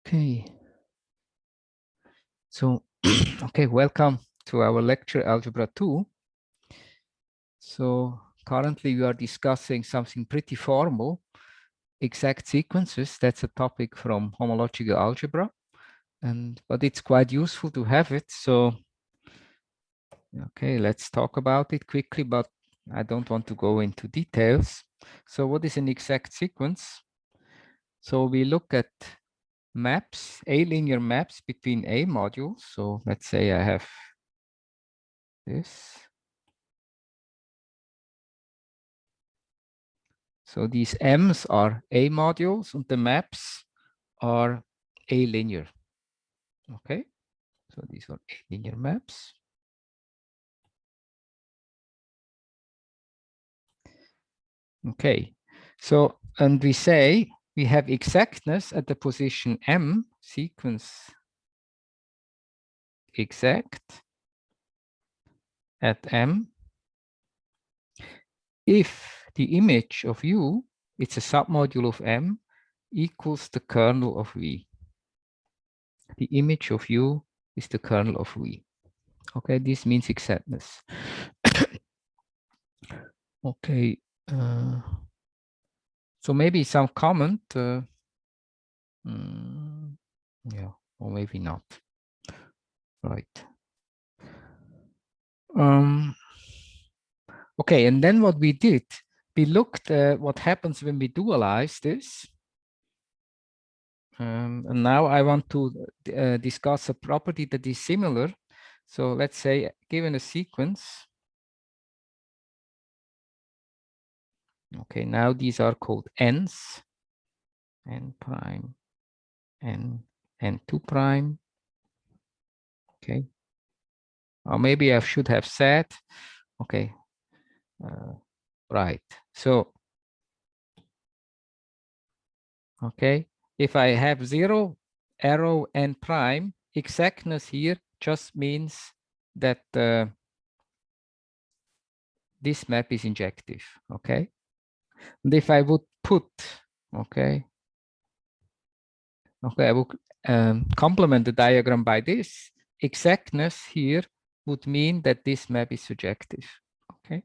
Okay. So, okay, welcome to our lecture Algebra 2. So currently we are discussing something pretty formal, exact sequences. That's a topic from homological algebra, but it's quite useful to have it. So, okay, let's talk about it quickly, but I don't want to go into details. So what is an exact sequence? So we look at maps, A-linear maps between A modules. So let's say I have this. So these M's are A modules and the maps are A linear. Okay, so these are A linear maps. Okay, so, and we say we have exactness at the position M, sequence exact at M, if the image of U, it's a submodule of M, equals the kernel of V. The image of U is the kernel of V. Okay, this means exactness. Okay, so maybe some comment, yeah, or maybe not. Right. Okay, and then what we did, we looked at what happens when we dualize this. And now I want to discuss a property that is similar. So let's say, given a sequence. Okay, now these are called n's, n prime, n, n2 prime. Okay. Or maybe I should have said, okay, right. So, okay, if I have 0, arrow, n prime, exactness here just means that this map is injective. Okay. And if I would put, okay, I would complement the diagram by this, exactness here would mean that this map is surjective. Okay.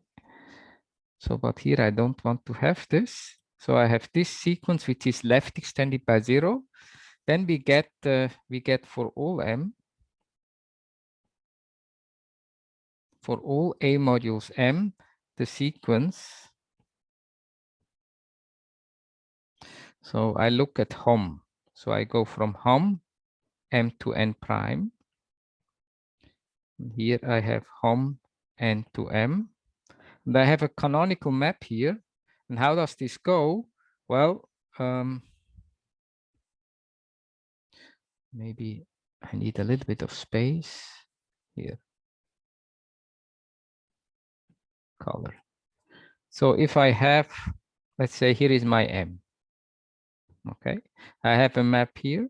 So, but here I don't want to have this. So I have this sequence which is left extended by 0. Then we get for all M, for all A modules M, the sequence. So I look at HOM. So I go from HOM M to N prime. Here I have HOM N to M. And I have a canonical map here. And how does this go? Well, maybe I need a little bit of space here. Color. So if I have, let's say here is my M. Okay, I have a map here.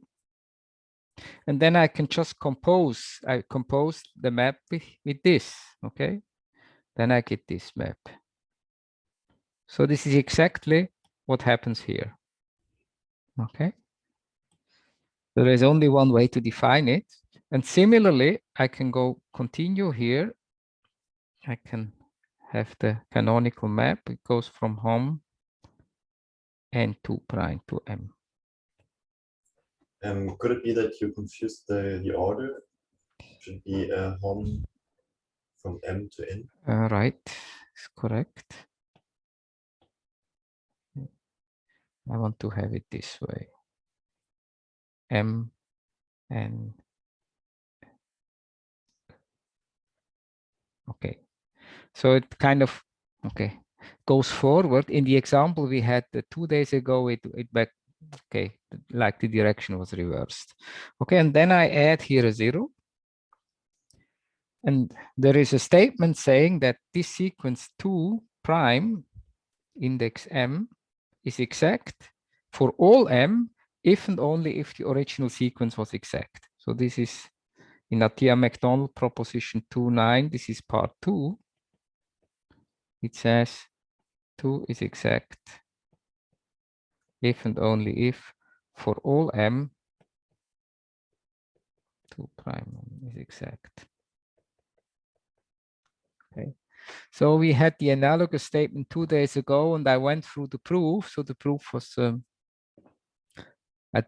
And then I can just compose, I compose the map with this, okay? Then I get this map. So this is exactly what happens here, okay? There is only one way to define it. And similarly, I can go continue here. I can have the canonical map. It goes from home N2 prime to M. Could it be that you confused the order? Should be home from M to N? Right, it's correct. I want to have it this way. M and okay. So it kind of okay goes forward. In the example we had 2 days ago, it back okay, like the direction was reversed. Okay, and then I add here a 0. And there is a statement saying that this sequence 2 prime index M is exact for all M if and only if the original sequence was exact. So this is in Atiyah-McDonald proposition 2.9. This is part 2. It says 2 is exact if and only if for all M 2 prime is exact. Okay. So we had the analogous statement 2 days ago, and I went through the proof. So the proof was a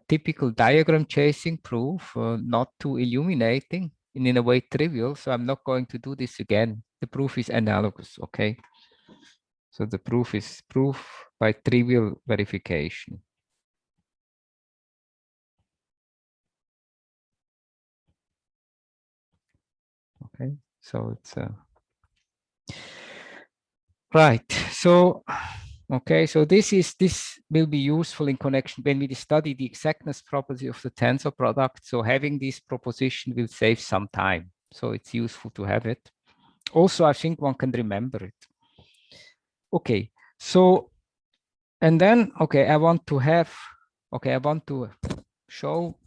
typical diagram chasing proof, not too illuminating and in a way trivial. So I'm not going to do this again. The proof is analogous, okay? So the proof is proof by trivial verification. Okay, so it's right. So okay, so this will be useful in connection when we study the exactness property of the tensor product. So having this proposition will save some time. So it's useful to have it. Also, I think one can remember it. Okay, so and then okay, I want to show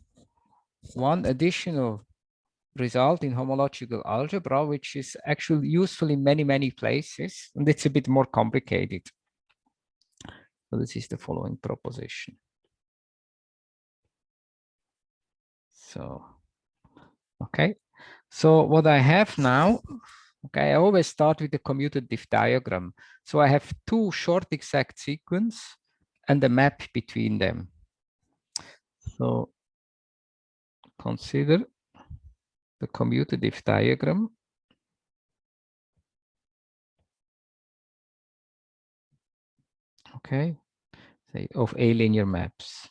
one additional result in homological algebra, which is actually useful in many places, and it's a bit more complicated. So this is the following proposition. So, okay. So what I have now, okay, I always start with the commutative diagram. So I have two short exact sequence and a map between them. So consider the commutative diagram. Okay, say of A linear maps.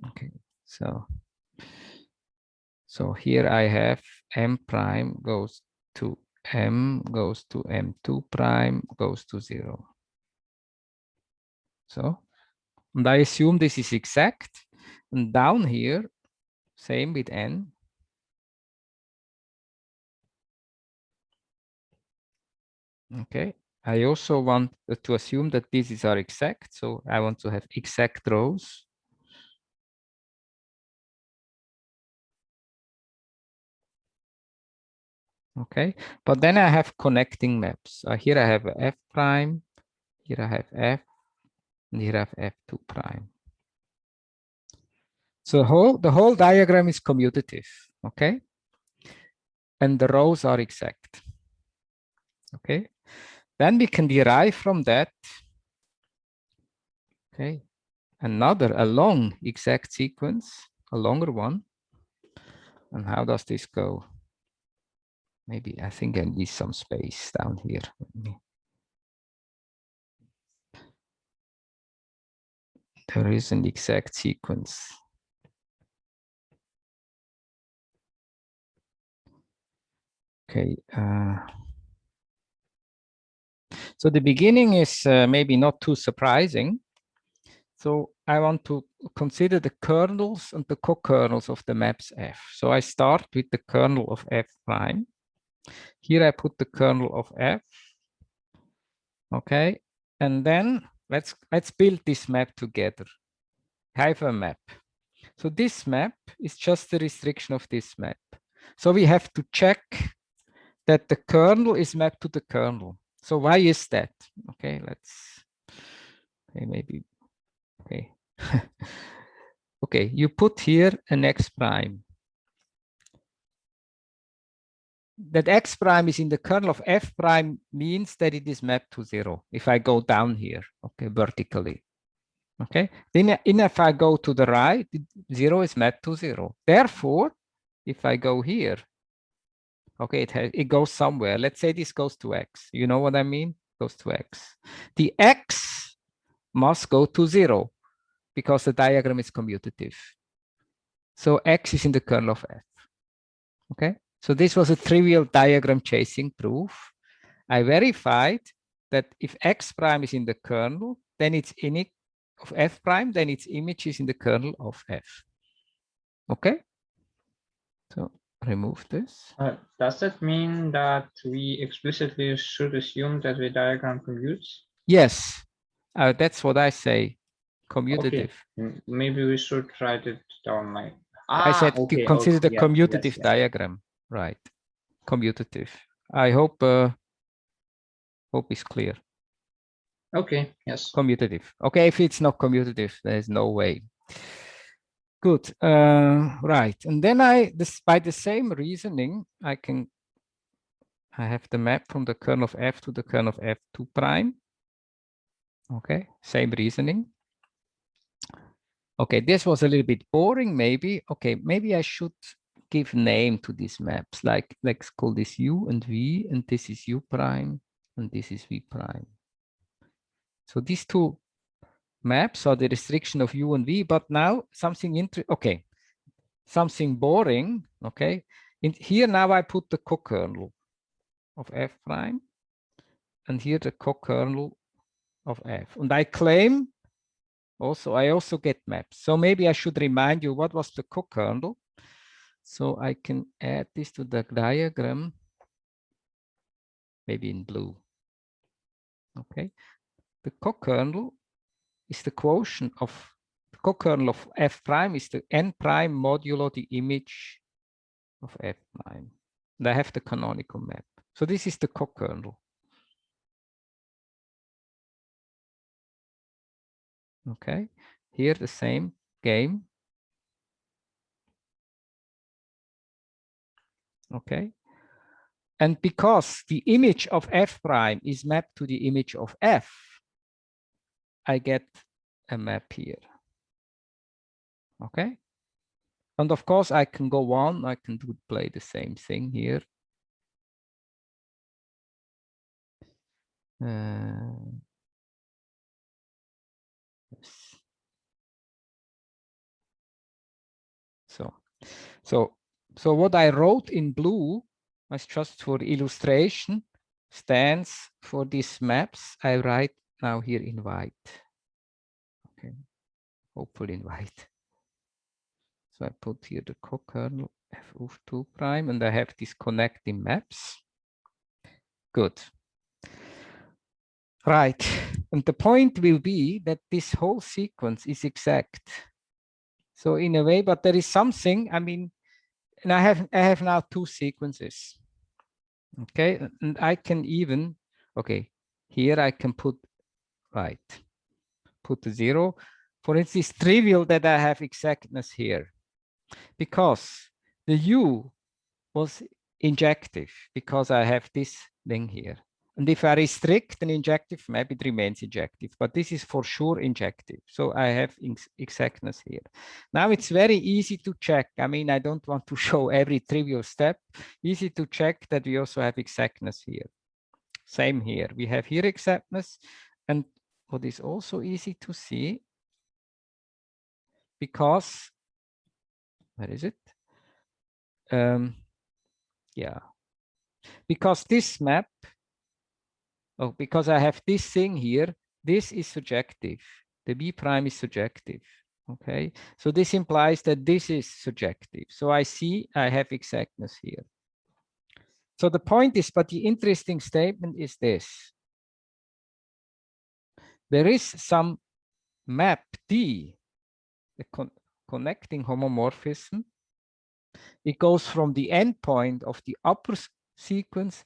Okay, so here I have M prime goes to M goes to M2 prime goes to 0. So, and I assume this is exact. And down here, same with N. Okay, I also want to assume that these are exact. So I want to have exact rows. Okay, but then I have connecting maps. Here I have F prime, here I have F, and here I have F2 prime. So the whole diagram is commutative, okay? And the rows are exact, okay? Then we can derive from that, okay, a long exact sequence, a longer one. And how does this go? Maybe I think I need some space down here. There is an exact sequence. Okay. So the beginning is maybe not too surprising. So I want to consider the kernels and the co-kernels of the maps F. So I start with the kernel of F prime. Here I put the kernel of F. Okay, and then let's build this map together. I have a map. So this map is just the restriction of this map. So we have to check that the kernel is mapped to the kernel. So why is that? Okay, maybe, okay. Okay, you put here an X prime. That X prime is in the kernel of F prime means that it is mapped to 0. If I go down here, okay, vertically. Okay, then if I go to the right, 0 is mapped to 0. Therefore, if I go here, okay, it goes somewhere. Let's say this goes to X. You know what I mean? Goes to X. The X must go to 0 because the diagram is commutative. So X is in the kernel of F. Okay, so this was a trivial diagram chasing proof. I verified that if X prime is in the kernel, then its init of F prime, then its image is in the kernel of F. Okay, so remove this. Does that mean that we explicitly should assume that the diagram commutes? Yes, that's what I say, commutative. Okay. Maybe we should write it down like. I said Okay, consider the yeah, commutative yes. diagram, right? Commutative. I hope is clear. Okay, yes. Commutative. Okay, if it's not commutative, there's no way. Good. Right. And then by the same reasoning, I have the map from the kernel of F to the kernel of F2 prime. Okay, same reasoning. Okay, this was a little bit boring, maybe. Okay, maybe I should give name to these maps. Like, let's call this U and V, and this is U prime, and this is V prime. So these two maps are the restriction of U and V, but now something okay, something boring, okay? Here now I put the co-kernel of F prime, and here the co-kernel of F. And I claim I also get maps. So maybe I should remind you what was the co-kernel. So I can add this to the diagram, maybe in blue. Okay. The co-kernel is the quotient of the co-kernel of F prime is the n prime modulo the image of F prime. And I have the canonical map. So this is the co-kernel. Okay. Here the same game. Okay. And because the image of F prime is mapped to the image of F, I get a map here. Okay. And of course, I can go on. I can play the same thing here. Yes. So what I wrote in blue was just for illustration, stands for these maps. I write now here in white. Okay, hopefully in white. So I put here the co-kernel f of 2 prime, and I have these connecting maps. Good. Right. And the point will be that this whole sequence is exact. So in a way, but there is something, I mean, and I have now two sequences. Okay, and I can even, okay, here I can put the 0. For instance, it's trivial that I have exactness here because the U was injective because I have this thing here. And if I restrict an injective map, it remains injective, but this is for sure injective. So I have exactness here. Now it's very easy to check. I mean, I don't want to show every trivial step. Easy to check that we also have exactness here. Same here. We have here exactness. And what is also easy to see, because, where is it? Yeah, because this map, because I have this thing here, this is surjective. The B prime is surjective. Okay, so this implies that this is surjective. So I see I have exactness here. So the point is, but the interesting statement is this. There is some map D, the connecting homomorphism. It goes from the endpoint of the upper sequence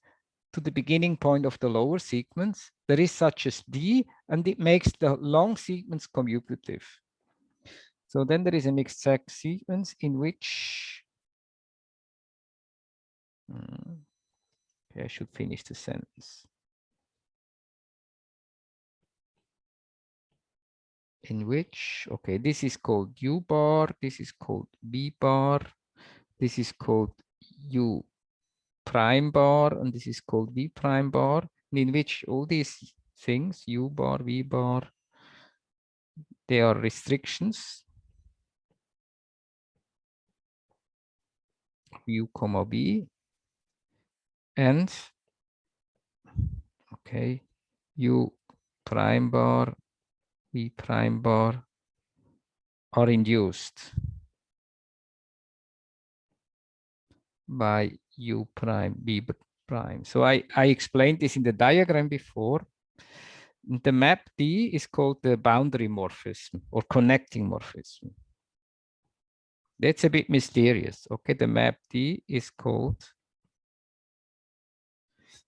to the beginning point of the lower sequence. There is such as D, and it makes the long sequence commutative. So then there is an exact sequence in which, okay, I should finish the sentence. In which, okay, this is called U bar, this is called B bar, this is called U prime bar, and this is called V prime bar, in which all these things, U bar, V bar, they are restrictions. U comma B, and okay, U prime bar, V prime bar are induced by U prime, B prime. So I explained this in the diagram before. The map D is called the boundary morphism or connecting morphism. That's a bit mysterious. Okay, the map D is called,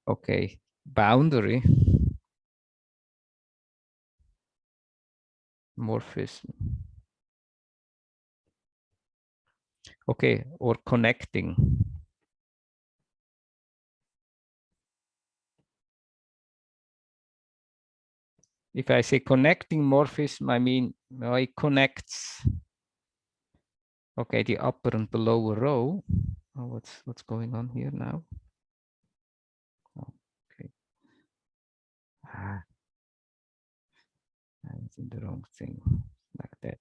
okay, boundary morphism. Okay, or connecting. If I say connecting morphism, I mean it connects. Okay, the upper and the lower row. Oh, what's going on here now? Oh, okay. I'm in the wrong thing, like that.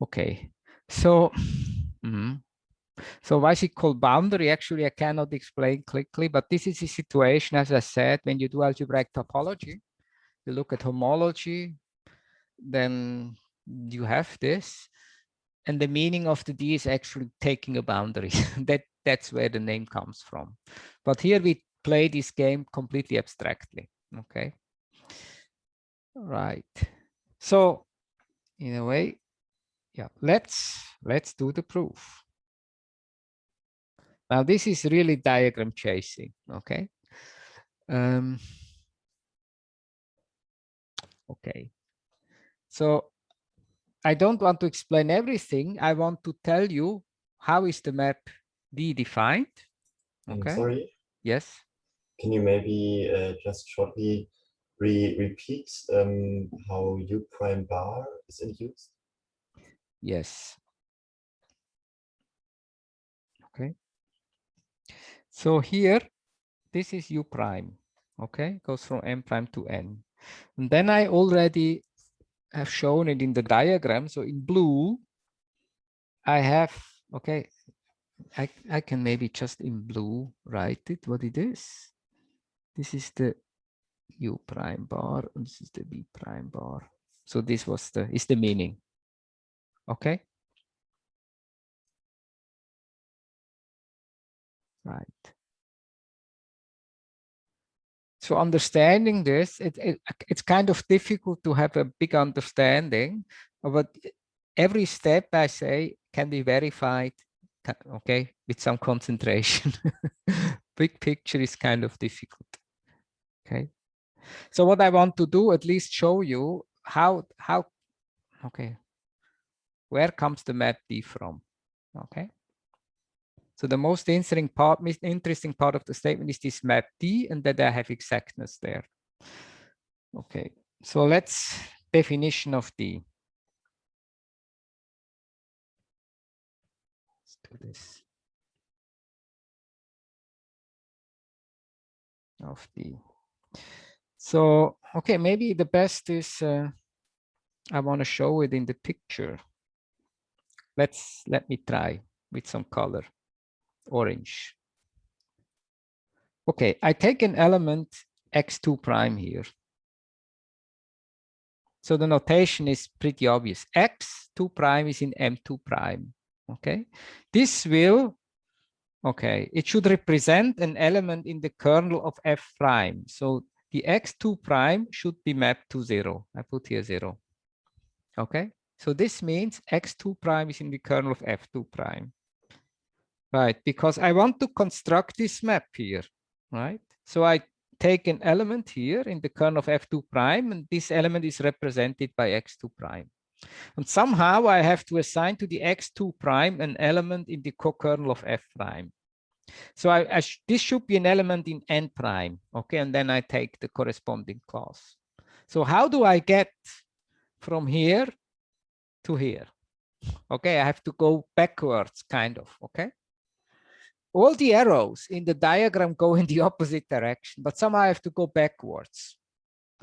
Okay, so so why is it called boundary? Actually, I cannot explain quickly, but this is a situation, as I said, when you do algebraic topology, you look at homology, then you have this, and the meaning of the D is actually taking a boundary. That's where the name comes from. But here we play this game completely abstractly. Okay. Right. So in a way, yeah, let's do the proof. Now this is really diagram chasing. Okay. Okay. So I don't want to explain everything. I want to tell you how is the map D defined. Okay. Sorry, Yes. can you maybe just shortly repeat how U prime bar is induced? Yes. Okay. So here, this is U prime. Okay, goes from M prime to N. And then I already have shown it in the diagram. So in blue, I have, okay, I can maybe just in blue write it, what it is. This is the U prime bar, and this is the B prime bar. So this is the meaning. Okay. Right. So understanding this, it's kind of difficult to have a big understanding, but every step I say can be verified, okay, with some concentration. Big picture is kind of difficult. Okay. So what I want to do, at least show you how, okay, where comes the map D from? Okay. So the most interesting part of the statement is this map D, and that I have exactness there. Okay, so let's definition of D. Let's do this. Of D. So, okay, maybe the best is I want to show it in the picture. Let me try with some color, orange. Okay, I take an element x2 prime here. So the notation is pretty obvious. X2 prime is in M2 prime. Okay, this will, okay, it should represent an element in the kernel of F prime. So the x2 prime should be mapped to 0. I put here 0. Okay, so this means x2 prime is in the kernel of F2 prime. Right, because I want to construct this map here, right? So I take an element here in the kernel of F2 prime, and this element is represented by x2 prime. And somehow I have to assign to the x2 prime an element in the co-kernel of F prime. So this should be an element in N prime, okay? And then I take the corresponding class. So how do I get from here to here? Okay, I have to go backwards, kind of, okay? All the arrows in the diagram go in the opposite direction, but somehow I have to go backwards.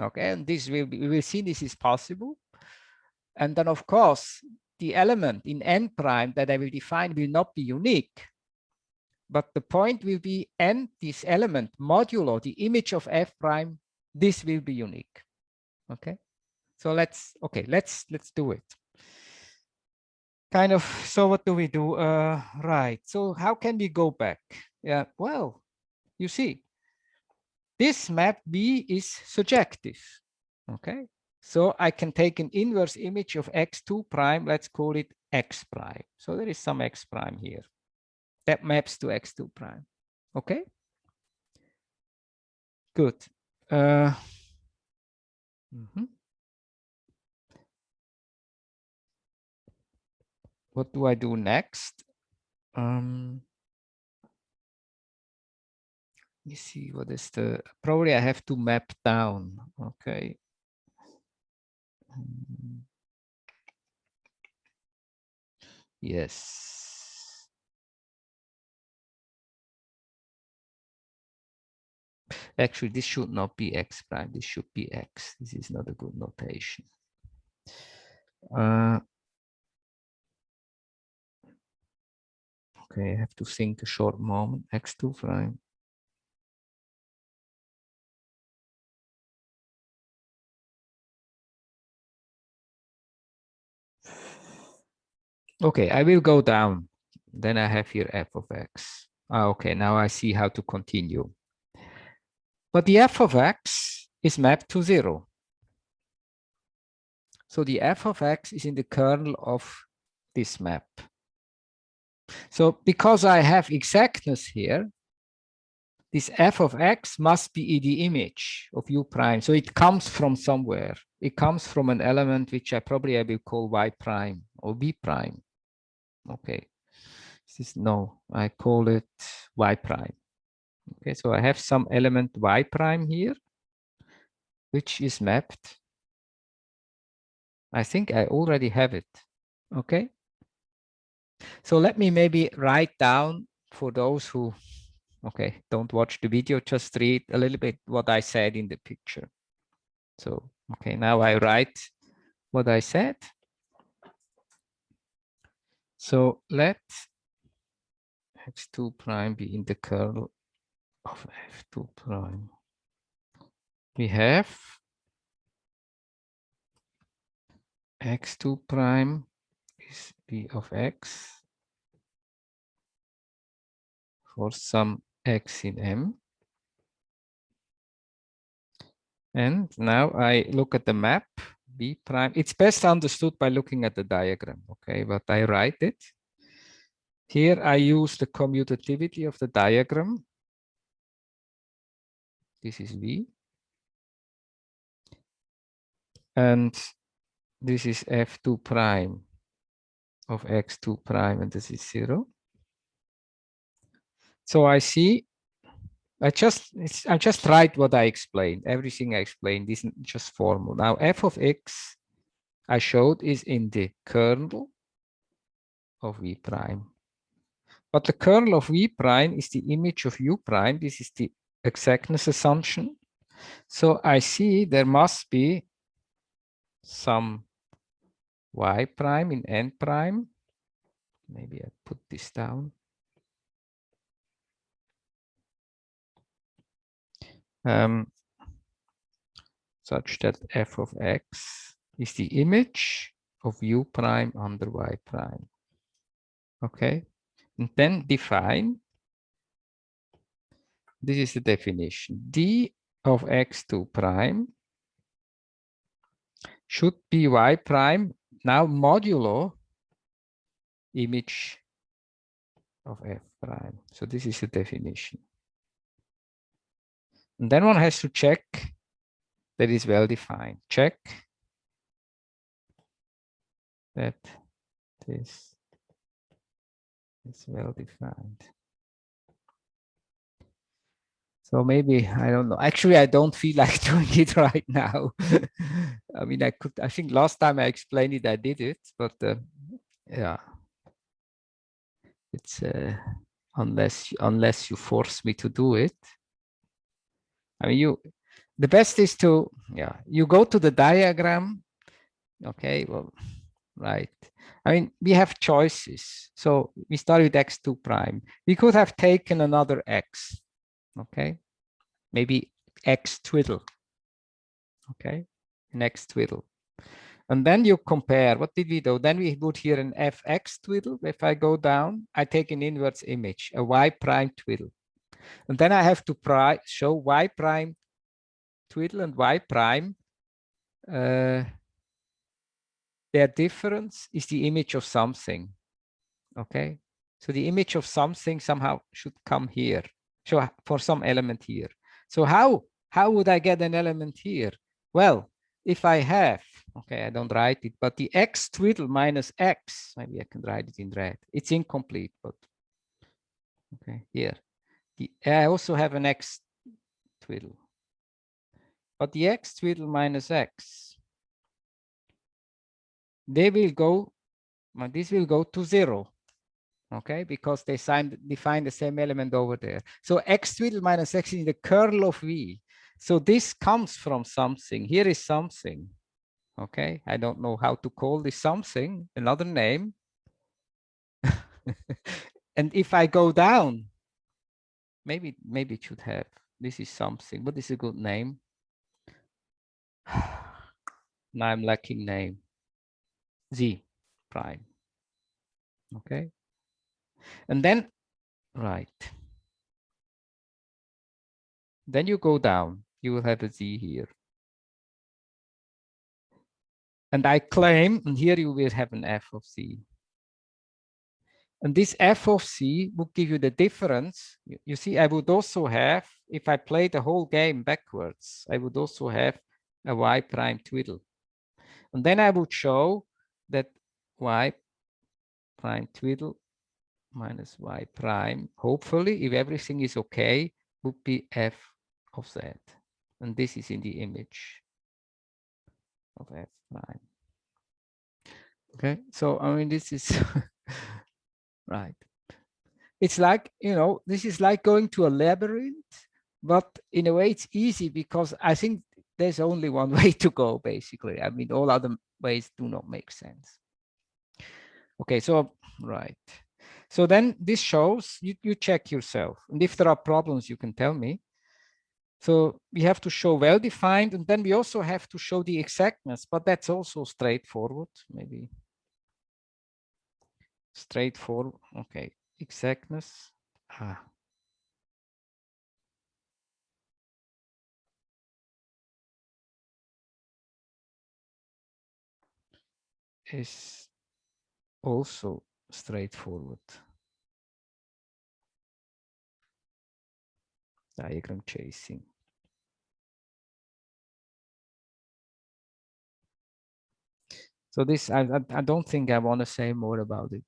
Okay, and we will see this is possible. And then, of course, the element in N prime that I will define will not be unique. But the point will be N, this element, modulo, the image of F prime, this will be unique. Okay, so let's do it. Kind of, so what do we do? Right, so how can we go back? Yeah, well, you see, this map B is surjective. Okay, so I can take an inverse image of x2 prime, let's call it x prime. So there is some x prime here that maps to x2 prime. Okay, good. what do I do next? You see, what is the, probably I have to map down. Okay. Yes. Actually, this should not be x prime. This should be x. This is not a good notation. Okay, I have to think a short moment. X2 prime. Okay, I will go down. Then I have here f of x. Okay, now I see how to continue. But the f of x is mapped to 0. So the f of x is in the kernel of this map. So because I have exactness here, this f of x must be the image of u prime. So it comes from somewhere. It comes from an element which I will call y prime or b prime. Okay. This is no, I call it y prime. Okay, so I have some element y prime here, which is mapped. I think I already have it. Okay. So let me maybe write down for those who, okay, don't watch the video, just read a little bit what I said in the picture. So, okay, now I write what I said. So let x2 prime be in the kernel of f2 prime. We have x2 prime is b of x for some x in M. And now I look at the map b prime. It's best understood by looking at the diagram, okay? But I write it. Here I use the commutativity of the diagram. This is V. And this is f2 prime of x2 prime, and this is 0. So I see, I just write what I explained. Everything I explained is just formal. Now f of x I showed is in the kernel of v prime. But the kernel of v prime is the image of u prime. This is the exactness assumption. So I see there must be some y prime in n prime. Maybe I put this down. Such that f of x is the image of u prime under y prime. Okay, and then define. This is the definition. D of x2 prime should be y prime now modulo image of f prime. So this is the definition. And then one has to check that is well defined. Check that this is well defined. So maybe, I don't know. Actually, I don't feel like doing it right now. I mean, I think last time I explained it, I did it, but yeah, it's unless you force me to do it. I mean, the best is to, yeah, you go to the diagram. Okay, well, right. I mean, we have choices. So we start with x2 prime. We could have taken another x. Okay, maybe x twiddle. Okay, next twiddle. And then you compare, what did we do? Then we put here an fx twiddle. If I go down, I take an inverse image, a y prime twiddle. And then I have to show y prime twiddle and y prime. Their difference is the image of something. Okay, so the image of something somehow should come here. So for some element here. So how would I get an element here? Well, if I have, Okay, I don't write it, but the x twiddle minus x, maybe I can write it in red. It's incomplete, but okay, here. I also have an x twiddle. But the x twiddle minus x, they will go, this will go to 0. Okay, because they define the same element over there. So x twiddle minus x is the kernel of V. So this comes from something. Here is something. Okay, I don't know how to call this something, another name. And if I go down, maybe it should have, this is something. What is a good name? Now I'm lacking name. Z prime. Okay. And then, right. Then you go down, you will have a Z here. And I claim, and here you will have an f of Z. And this f of Z will give you the difference. You see, I would also have, if I play the whole game backwards, I would also have a y prime twiddle. And then I would show that y prime twiddle minus y prime, hopefully, if everything is okay, would be f of z. And this is in the image of f prime. Okay, so I mean, this is right. It's like, you know, this is like going to a labyrinth, but in a way it's easy because I think there's only one way to go, basically. I mean, all other ways do not make sense. Okay, so, right. So then this shows, you check yourself. And if there are problems, you can tell me. So we have to show well-defined, and then we also have to show the exactness, but that's also straightforward, maybe. Straightforward, okay. Exactness, is also straightforward. Diagram chasing. So this, I don't think I want to say more about it.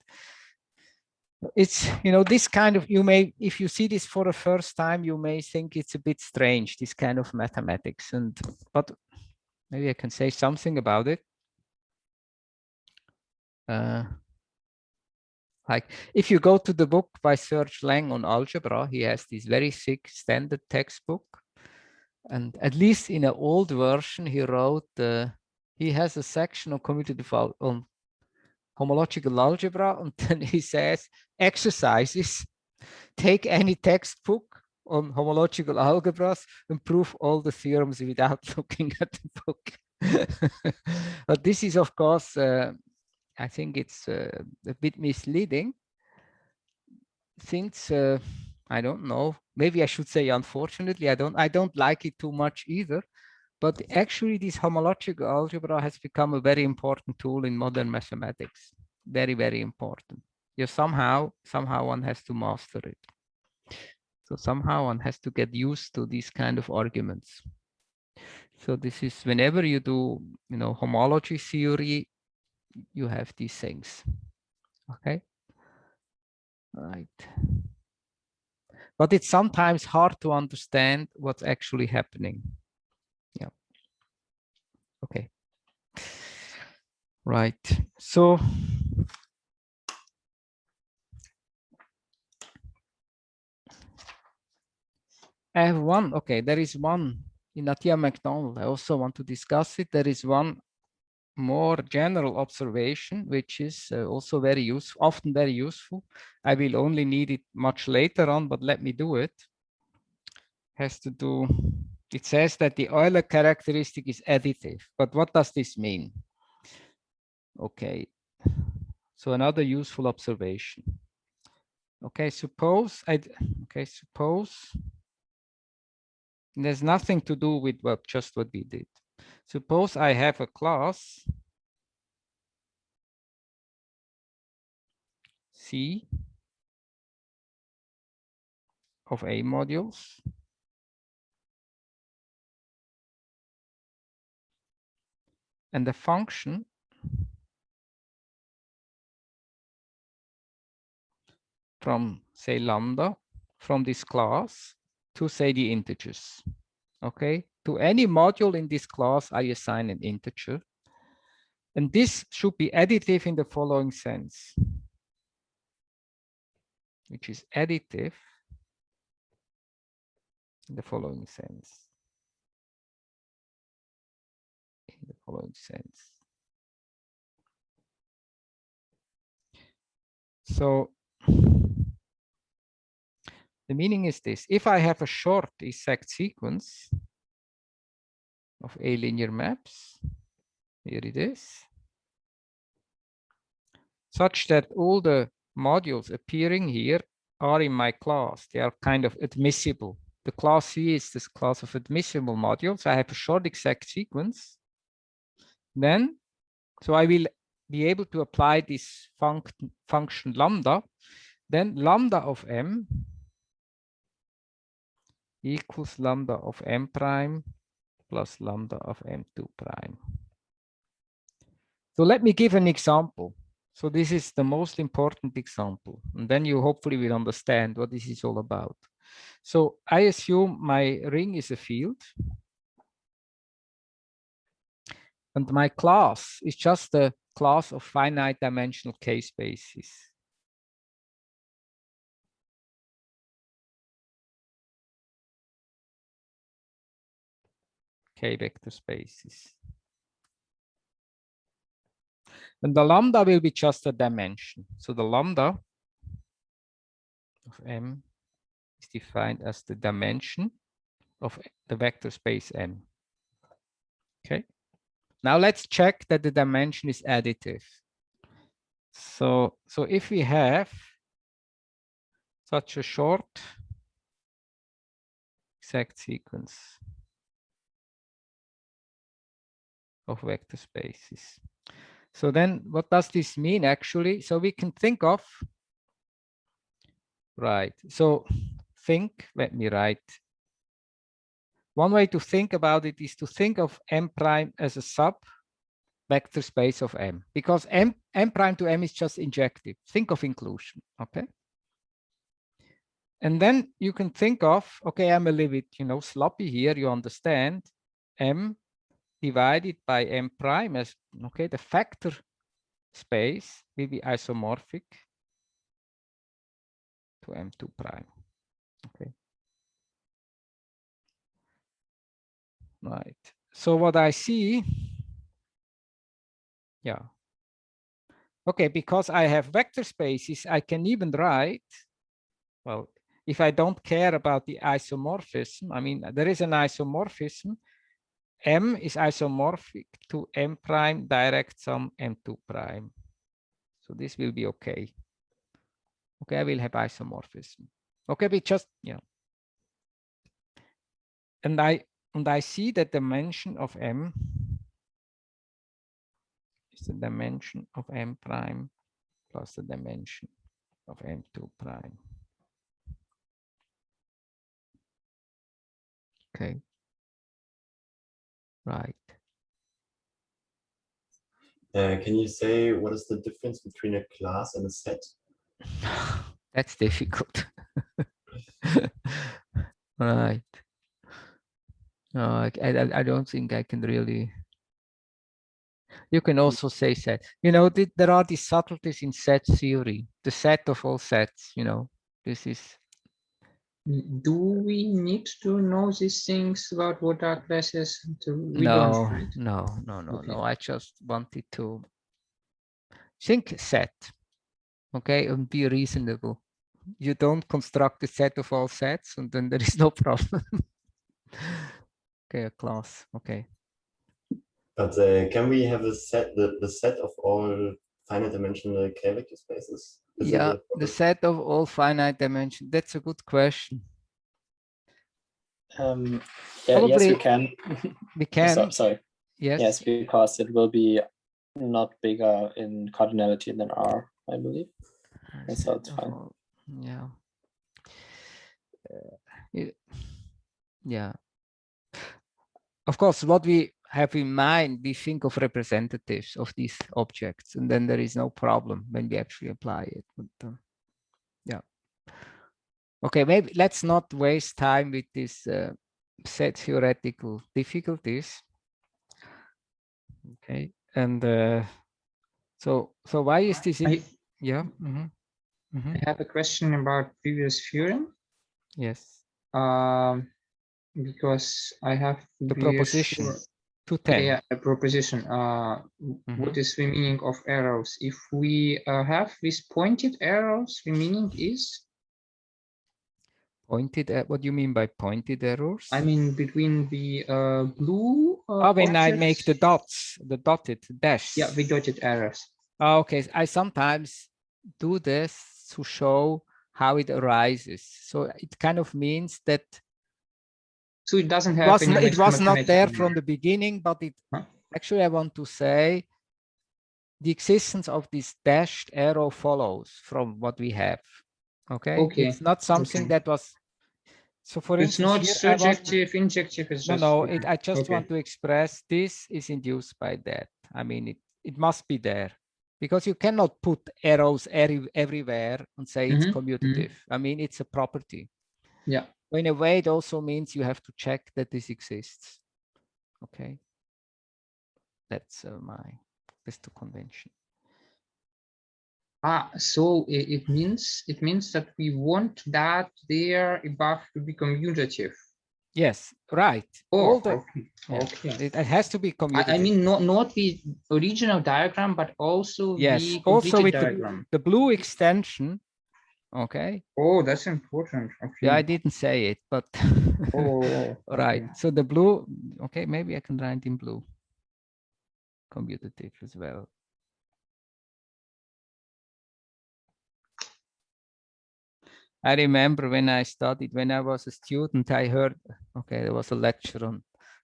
It's, you know, this kind of, you may, if you see this for the first time, you may think it's a bit strange, this kind of mathematics. And, but maybe I can say something about it. Like if you go to the book by Serge Lang on algebra, he has this very thick standard textbook. And at least in an old version, he wrote, he has a section on commutative on homological algebra, and then he says exercises, take any textbook on homological algebras and prove all the theorems without looking at the book. But this is, of course, I think it's a bit misleading. Since I don't know, maybe I should say unfortunately, I don't like it too much either. But actually, this homological algebra has become a very important tool in modern mathematics. Very, very important. You somehow one has to master it. So somehow one has to get used to these kind of arguments. So this is whenever you do, you know, homology theory, you have these things. Okay. Right. But it's sometimes hard to understand what's actually happening. Yeah. Okay. Right. So I have one. Okay, there is one in Natia MacDonald. I also want to discuss it. There is one more general observation, which is also very useful, often very useful. I will only need it much later on, but let me do it. Has to do, it says that the Euler characteristic is additive, but what does this mean? Okay, so another useful observation. Okay, suppose there's nothing to do with just what we did. Suppose I have a class C of A modules and the function from, say, lambda, from this class to, say, the integers. Okay, to any module in this class, I assign an integer. And this should be additive in the following sense, which is additive in the following sense. In the following sense. So the meaning is this: if I have a short exact sequence of A linear maps, here it is, such that all the modules appearing here are in my class. They are kind of admissible. The class C is this class of admissible modules. I have a short exact sequence. Then, so I will be able to apply this function lambda. Then lambda of M equals lambda of M prime plus lambda of M2 prime. So let me give an example. So this is the most important example. And then you hopefully will understand what this is all about. So I assume my ring is a field. And my class is just a class of finite dimensional k-spaces. K-vector spaces. And the lambda will be just a dimension. So the lambda of M is defined as the dimension of the vector space M. Okay. Now let's check that the dimension is additive. So if we have such a short exact sequence of vector spaces. So then what does this mean actually? So we can think of, right, so think, let me write. One way to think about it is to think of M prime as a sub vector space of M, because M prime to M is just injective. Think of inclusion, okay? And then you can think of, okay, I'm a little bit, sloppy here, you understand, M divided by M prime as, okay, the factor space will be isomorphic to M2 prime, okay? Right, so what I see, yeah. Okay, because I have vector spaces, I can even write, well, if I don't care about the isomorphism, I mean, there is an isomorphism. M is isomorphic to M prime direct sum M2 prime. So this will be okay. Okay, I will have isomorphism. Okay, we just, and I see that dimension of M is the dimension of M prime plus the dimension of M2 prime. Okay. Right. Can you say what is the difference between a class and a set? That's difficult. Right. No, I don't think I can really. You can also say set. There are these subtleties in set theory. The set of all sets. This is. Do we need to know these things about what are classes? We No, don't, right? No. I just wanted to think set. Okay, and be reasonable. You don't construct a set of all sets, and then there is no problem. Okay, a class. Okay. But can we have a set, the set of all finite dimensional k-vector spaces? Yeah, the set of all finite dimensions. That's a good question. Yeah, Probably yes, we can. We can. Sorry. Yes. Yes, because it will be not bigger in cardinality than R, I believe. And so it's fine. Yeah. Yeah. Of course, what we have in mind, we think of representatives of these objects, and then there is no problem when we actually apply it. But, yeah. Okay, maybe let's not waste time with this set theoretical difficulties. Okay, and so why is this? Yeah. I have a question about previous theorem. Yes. Because I have to The be proposition sure. 210. Yeah, a proposition. What is the meaning of arrows? If we have these pointed arrows, the meaning is? Pointed at, what do you mean by pointed arrows? I mean between the blue when I make objects. the dots, the dotted dash. Yeah, the dotted arrows. Okay, I sometimes do this to show how it arises. So it kind of means that so it doesn't have it was not there from the beginning, but it actually, I want to say the existence of this dashed arrow follows from what we have. Okay, it's not something that was. So for instance, it's not surjective, injective. It's just I just want to express this is induced by that. I mean, it must be there, because you cannot put arrows everywhere and say it's commutative. I mean, it's a property. Yeah. In a way, it also means you have to check that this exists. Okay. That's my best convention. So it means that we want that there above to be commutative. Yes, right. Okay. It has to be commutative. I mean, not the original diagram, but also the also with diagram. The blue extension. Okay. Oh, that's important. Okay. Yeah, I didn't say it, but right. So the blue. Okay, maybe I can write in blue. Commutative as well. I remember when I studied, when I was a student, I heard, okay, there was a lecture on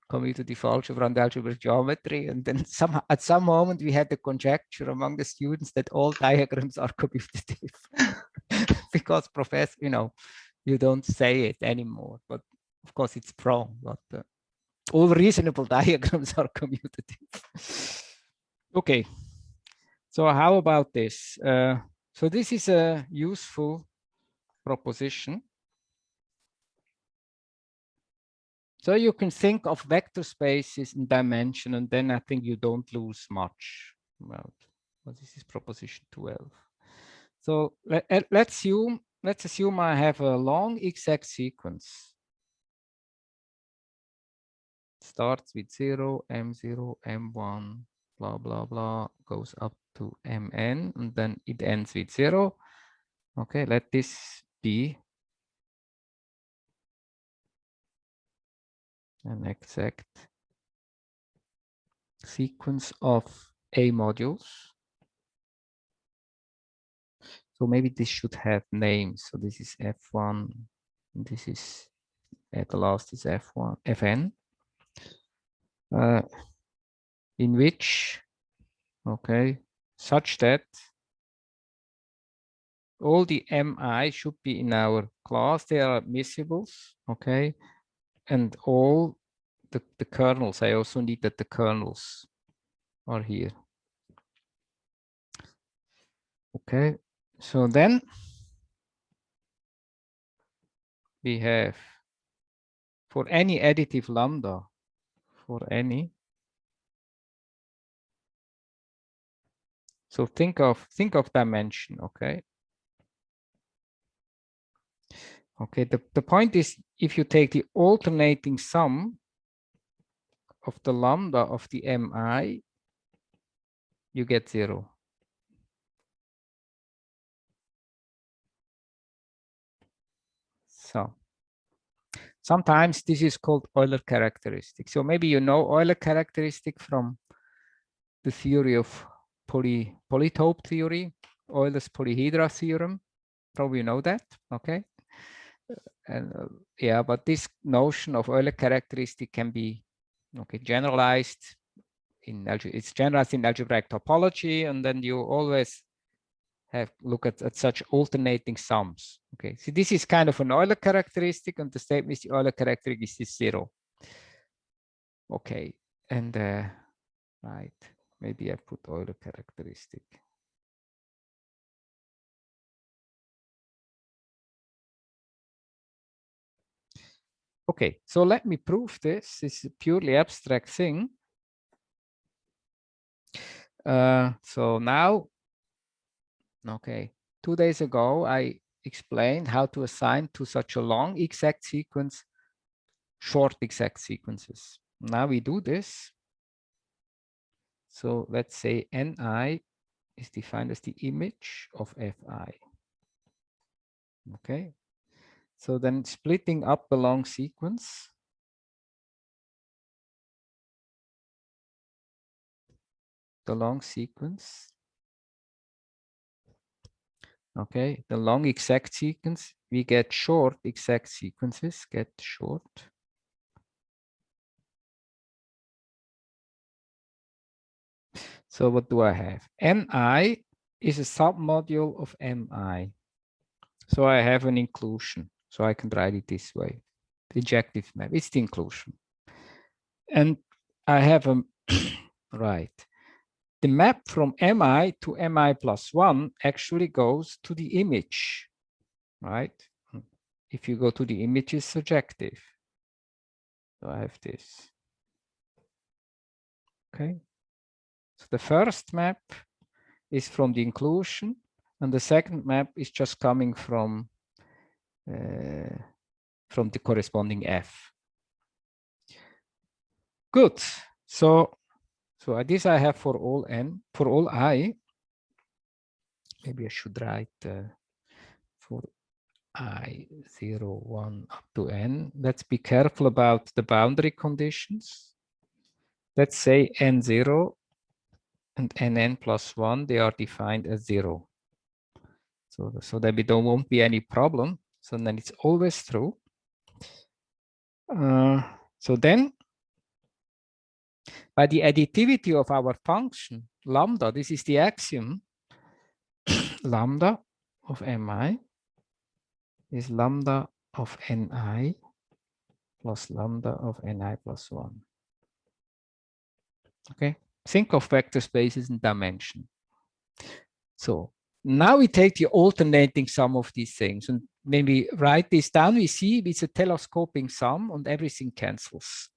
commutative algebra and algebraic geometry. And then at some moment we had the conjecture among the students that all diagrams are commutative because professor, you don't say it anymore, but of course it's wrong, but all reasonable diagrams are commutative. Okay, so how about this? So this is a useful proposition. So you can think of vector spaces in dimension, and then I think you don't lose much. Well, this is proposition 12. So let's assume I have a long exact sequence. Starts with 0, M0, M1, blah, blah, blah, goes up to Mn, and then it ends with 0. Okay, let this be an exact sequence of A modules. So maybe this should have names. So this is F1, this is at the last is F1, Fn, in which, okay, such that all the Mi should be in our class. They are admissibles, okay, and all the kernels. I also need that the kernels are here. Okay, so then we have for any additive lambda, for any. So think of dimension, okay? Okay, the point is, if you take the alternating sum of the lambda of the Mi, you get 0. So sometimes this is called Euler characteristic. So maybe you know Euler characteristic from the theory of polytope theory, Euler's polyhedra theorem. Probably you know that, okay? And yeah, but this notion of Euler characteristic can be generalized it's generalized in algebraic topology, and then you always have look at such alternating sums. Okay, so this is kind of an Euler characteristic, and the statement is the Euler characteristic is 0. Okay, And right, maybe I put Euler characteristic. Okay, so let me prove this. This is a purely abstract thing. So now, okay, 2 days ago, I explained how to assign to such a long exact sequence short exact sequences. Now we do this. So let's say Ni is defined as the image of Fi. Okay. So then splitting up the long sequence. The long sequence. Okay, the long exact sequence, we get short exact sequences, get short. So what do I have? Ni is a submodule of Mi. So I have an inclusion. So I can write it this way. The ejective map, it's the inclusion. And I have a, right. The map from Mi to Mi plus 1 actually goes to the image, right? If you go to the image, it's surjective. So I have this. Okay. So the first map is from the inclusion, and the second map is just coming from the corresponding F. Good. So this I have for all n, for all I. Maybe I should write for I 0, 1 up to n. Let's be careful about the boundary conditions. Let's say n0 and nn plus 1, they are defined as 0. So that won't be any problem. So then it's always true. So then, by the additivity of our function, lambda, this is the axiom, lambda of mi is lambda of ni plus lambda of ni plus 1. Okay, think of vector spaces in dimension. So now we take the alternating sum of these things, and when we write this down, we see it's a telescoping sum and everything cancels.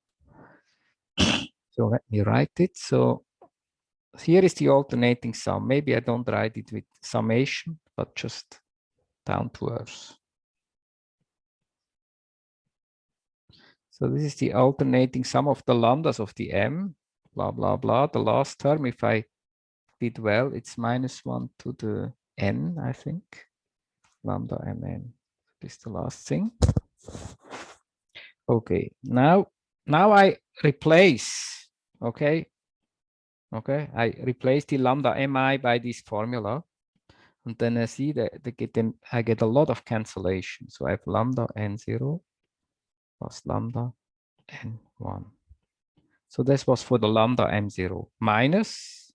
So let me write it. So here is the alternating sum. Maybe I don't write it with summation, but just down to earth. So this is the alternating sum of the lambdas of the m, blah, blah, blah. The last term, if I did well, it's -1 to the n, I think. Lambda mn. This is the last thing. Okay, now I replace, okay, I replace the lambda mi by this formula, and then I see that I get a lot of cancellation. So I have lambda n0 plus lambda n1. So this was for the lambda m0 minus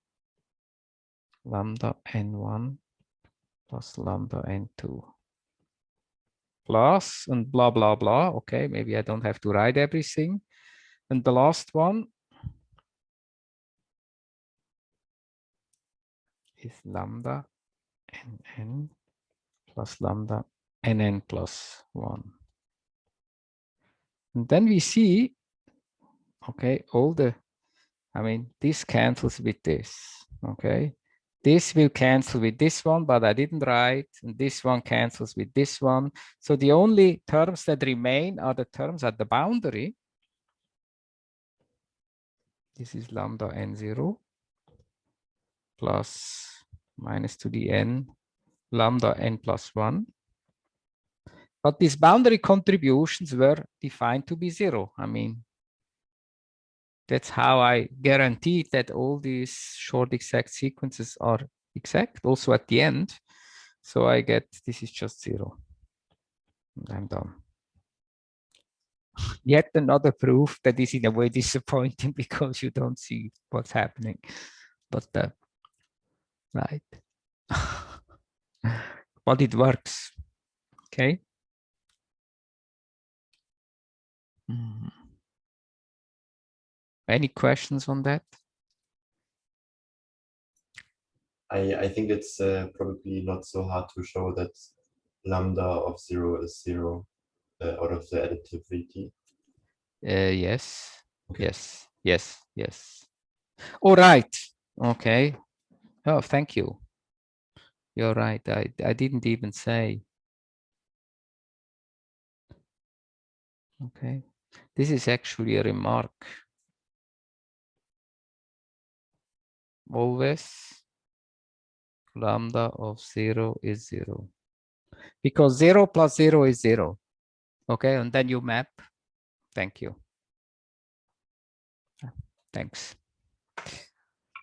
lambda n1 plus lambda n2 plus and blah, blah, blah. Okay, maybe I don't have to write everything. And the last one is lambda nn plus lambda nn plus 1. And then we see, okay, this cancels with this, okay? This will cancel with this one, but I didn't write, and this one cancels with this one. So the only terms that remain are the terms at the boundary. This is lambda n0 plus minus to the n lambda n plus 1. But these boundary contributions were defined to be 0. I mean, that's how I guaranteed that all these short exact sequences are exact, also at the end. So I get, this is just 0. And I'm done. Yet another proof that is in a way disappointing because you don't see what's happening. But, right. But it works. Okay. Any questions on that? I think it's probably not so hard to show that lambda of 0 is 0 out of the additivity. Yes, Okay. yes, yes, yes. All right. Okay. Oh, thank you. You're right. I didn't even say. Okay. This is actually a remark. Always lambda of 0 is 0. Because 0 plus 0 is 0. Okay, and then you map. Thank you. Thanks.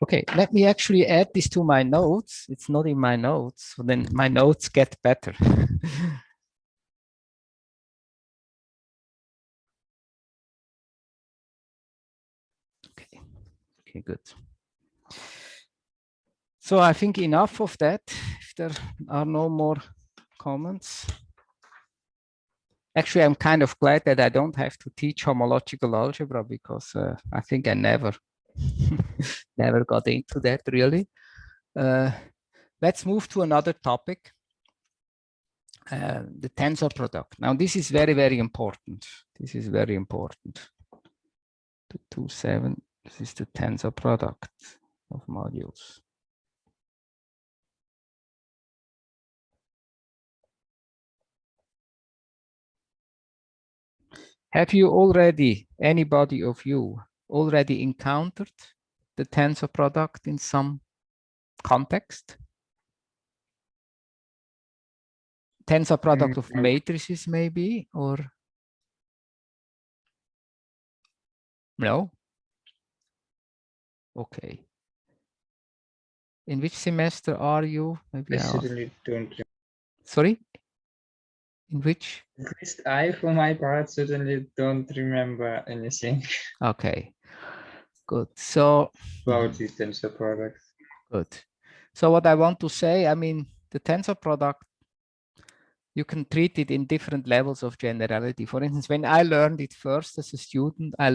Okay, let me actually add this to my notes. It's not in my notes, so then my notes get better. Okay, okay, good. So I think enough of that. If there are no more comments. Actually, I'm kind of glad that I don't have to teach homological algebra because I think I never got into that really. Let's move to another topic, the tensor product. Now, this is very, very important. This is very important. 227, this is the tensor product of modules. Have you already, anybody of you, already encountered the tensor product in some context? Tensor product of matrices maybe, or no? Okay. In which semester are you? Maybe I certainly don't. Sorry? In which? At least I, for my part, certainly don't remember anything Okay. Good. So about the tensor product. good. So what I want to say, I mean, the tensor product, you can treat it in different levels of generality. For instance, when I learned it first as a student, I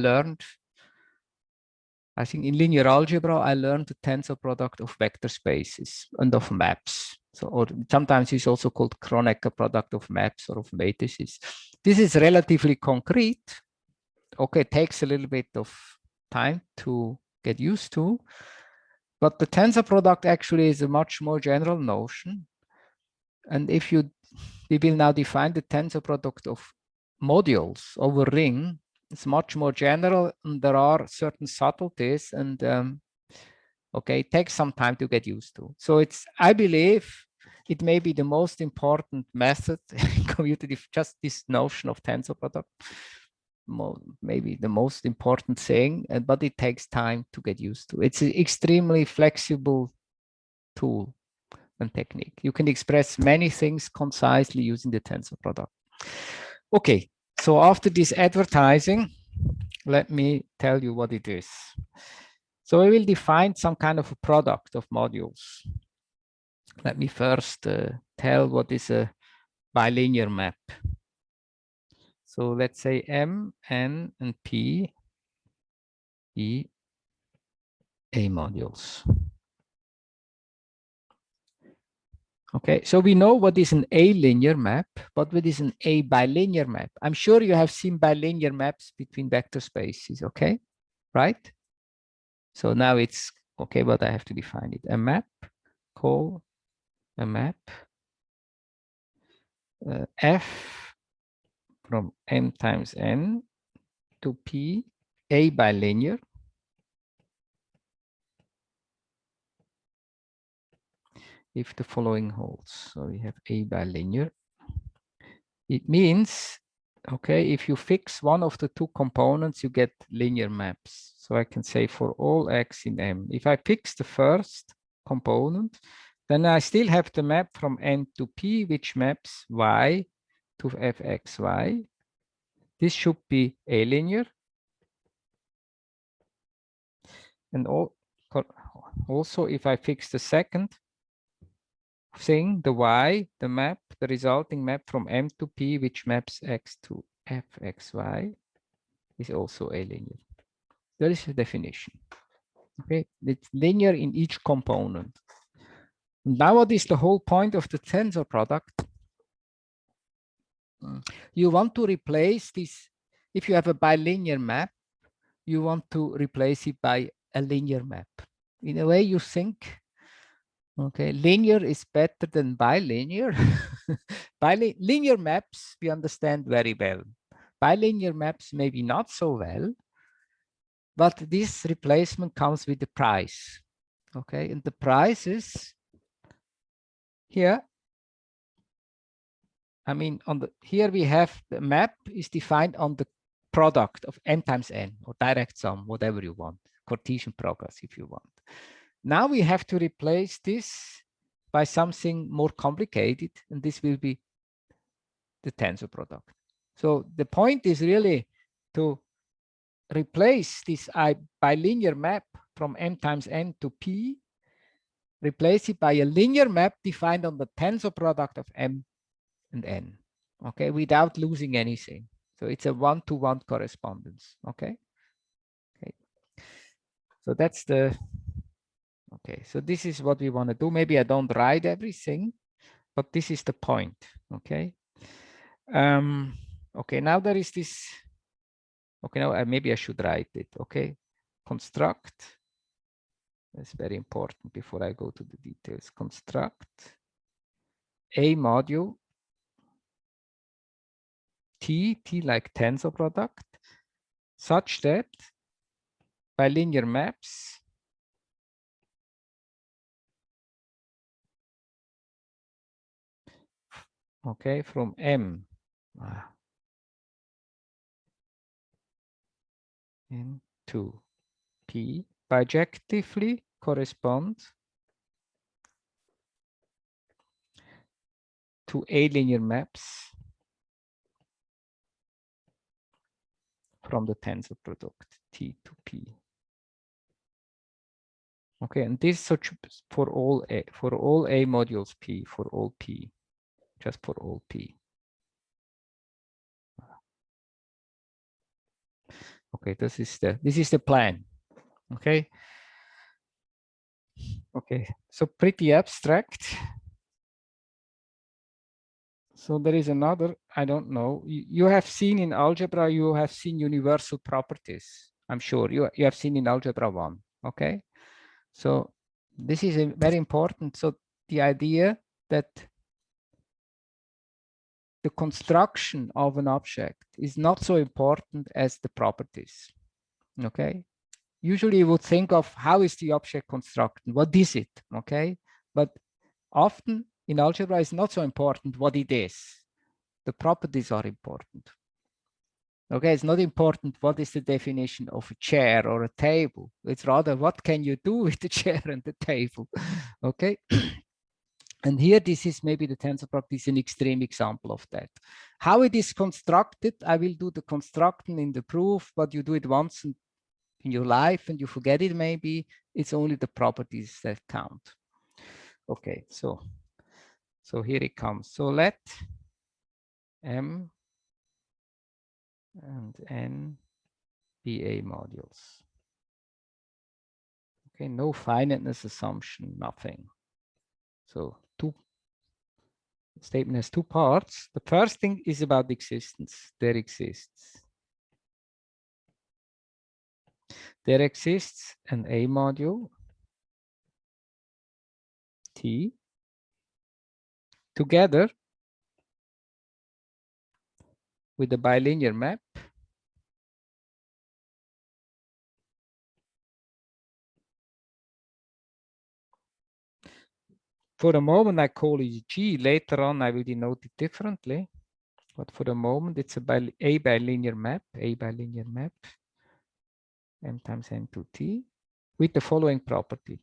think in linear algebra, I learned the tensor product of vector spaces and of maps. So, or sometimes it's also called Kronecker product of maps or of matrices. This is relatively concrete. Okay, it takes a little bit of time to get used to, but the tensor product actually is a much more general notion. And if we will now define the tensor product of modules over ring, it's much more general, and there are certain subtleties, and okay, it takes some time to get used to. So I believe it may be the most important method in commutative, just this notion of tensor product, maybe the most important thing, but it takes time to get used to. It's an extremely flexible tool and technique. You can express many things concisely using the tensor product. Okay, so after this advertising, let me tell you what it is. So we will define some kind of a product of modules. Let me first tell what is a bilinear map. So let's say M, N, and P, E, A modules. Okay, so we know what is an A linear map, but what is an A bilinear map? I'm sure you have seen bilinear maps between vector spaces, okay? Right? So now it's, okay, but I have to define it. A map, call a map, F from M times N to P, A bilinear. If the following holds. So we have A bilinear. It means, okay, if you fix one of the two components, you get linear maps. So I can say for all x in M, if I fix the first component, then I still have the map from N to P, which maps y to fxy. This should be A linear. And also, if I fix the second thing, the y, the map, the resulting map from M to P, which maps x to fxy, is also A linear. There is a definition. Okay, it's linear in each component. Now, what is the whole point of the tensor product? You want to replace this. If you have a bilinear map, you want to replace it by a linear map. In a way, you think, okay, linear is better than bilinear. Linear maps, we understand very well. Bilinear maps, maybe not so well, but this replacement comes with the price. Okay, and the price is here. I mean, here we have the map is defined on the product of n times n, or direct sum, whatever you want, Cartesian progress if you want. Now we have to replace this by something more complicated, and this will be the tensor product. So the point is really to replace this bilinear map from m times n to p, replace it by a linear map defined on the tensor product of m and n, okay, without losing anything. So it's a one-to-one correspondence, okay? Okay. So that's the, okay, so this is what we want to do. Maybe I don't write everything, but this is the point, okay? Okay, now there is this, okay, now maybe I should write it, okay? Construct, that's very important before I go to the details. Construct a module T like tensor product, such that bilinear maps okay, from M into P bijectively correspond to A linear maps from the tensor product T to P. Okay, and this such for all A modules P, for all P, just for all P. Okay, this is the plan. Okay. Okay, so pretty abstract. So there is another, I don't know. You have seen in algebra, you have seen universal properties. I'm sure you have seen in algebra 1. Okay. So this is very important. So the idea that the construction of an object is not so important as the properties. Okay. Usually you would think of how is the object constructed? What is it? Okay. But often in algebra, it's not so important what it is. The properties are important. Okay, it's not important what is the definition of a chair or a table. It's rather what can you do with the chair and the table. Okay. And here, this is maybe the tensor product is an extreme example of that. How it is constructed, I will do the constructing in the proof, but you do it once in your life and you forget it maybe. It's only the properties that count. Okay, so here it comes. So let M and N be A modules. Okay, no finiteness assumption, nothing. So the statement has two parts. The first thing is about existence. There exists. There exists an A module T together with a bilinear map for the moment I call it G. Later on I will denote it differently, but for the moment it's a bilinear map, M times N to T with the following property.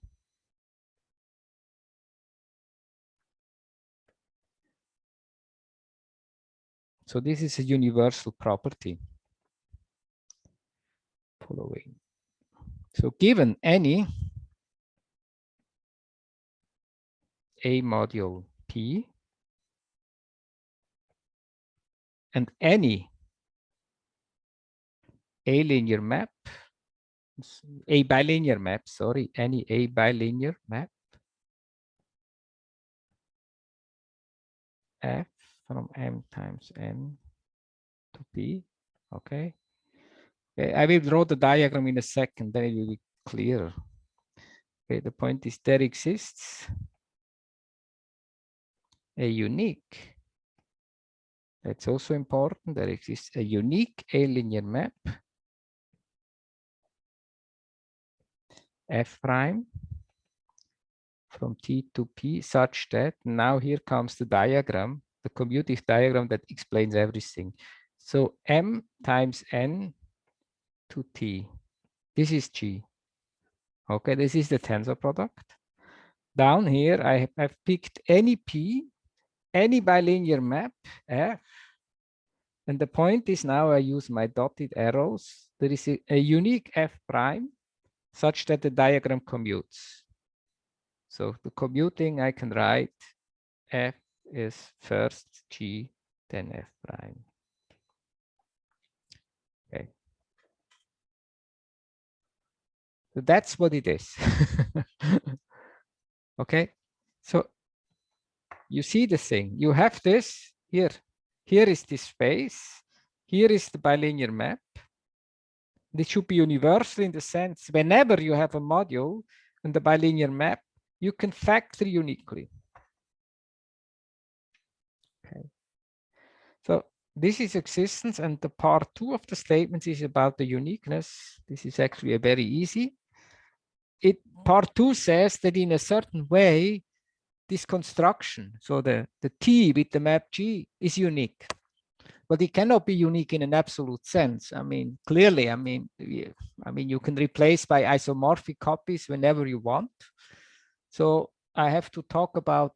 So this is a universal property. Following. So given any A module P and any A linear map a bilinear map, sorry, any a bilinear map f from m times n to p. Okay. Okay, I will draw the diagram in a second, then it will be clearer. Okay, the point is there exists a unique, that's also important, there exists a unique A-linear map f prime from T to P such that, now here comes the diagram, the commutative diagram that explains everything. So m times n to T, this is G. Okay, this is the tensor product. Down here, I have picked any P, any bilinear map F. And the point is now I use my dotted arrows. There is a unique F prime such that the diagram commutes. So the commuting, I can write F is first G, then F prime. Okay. So that's what it is. Okay. So you see the thing. You have this here. Here is this space. Here is the bilinear map. This should be universal in the sense whenever you have a module in the bilinear map, you can factor uniquely. Okay. So this is existence, and the part 2 of the statement is about the uniqueness. This is actually a very easy. Part 2 says that in a certain way, this construction, so the T with the map G is unique. But it cannot be unique in an absolute sense. I mean, clearly, I mean, you can replace by isomorphic copies whenever you want. So I have to talk about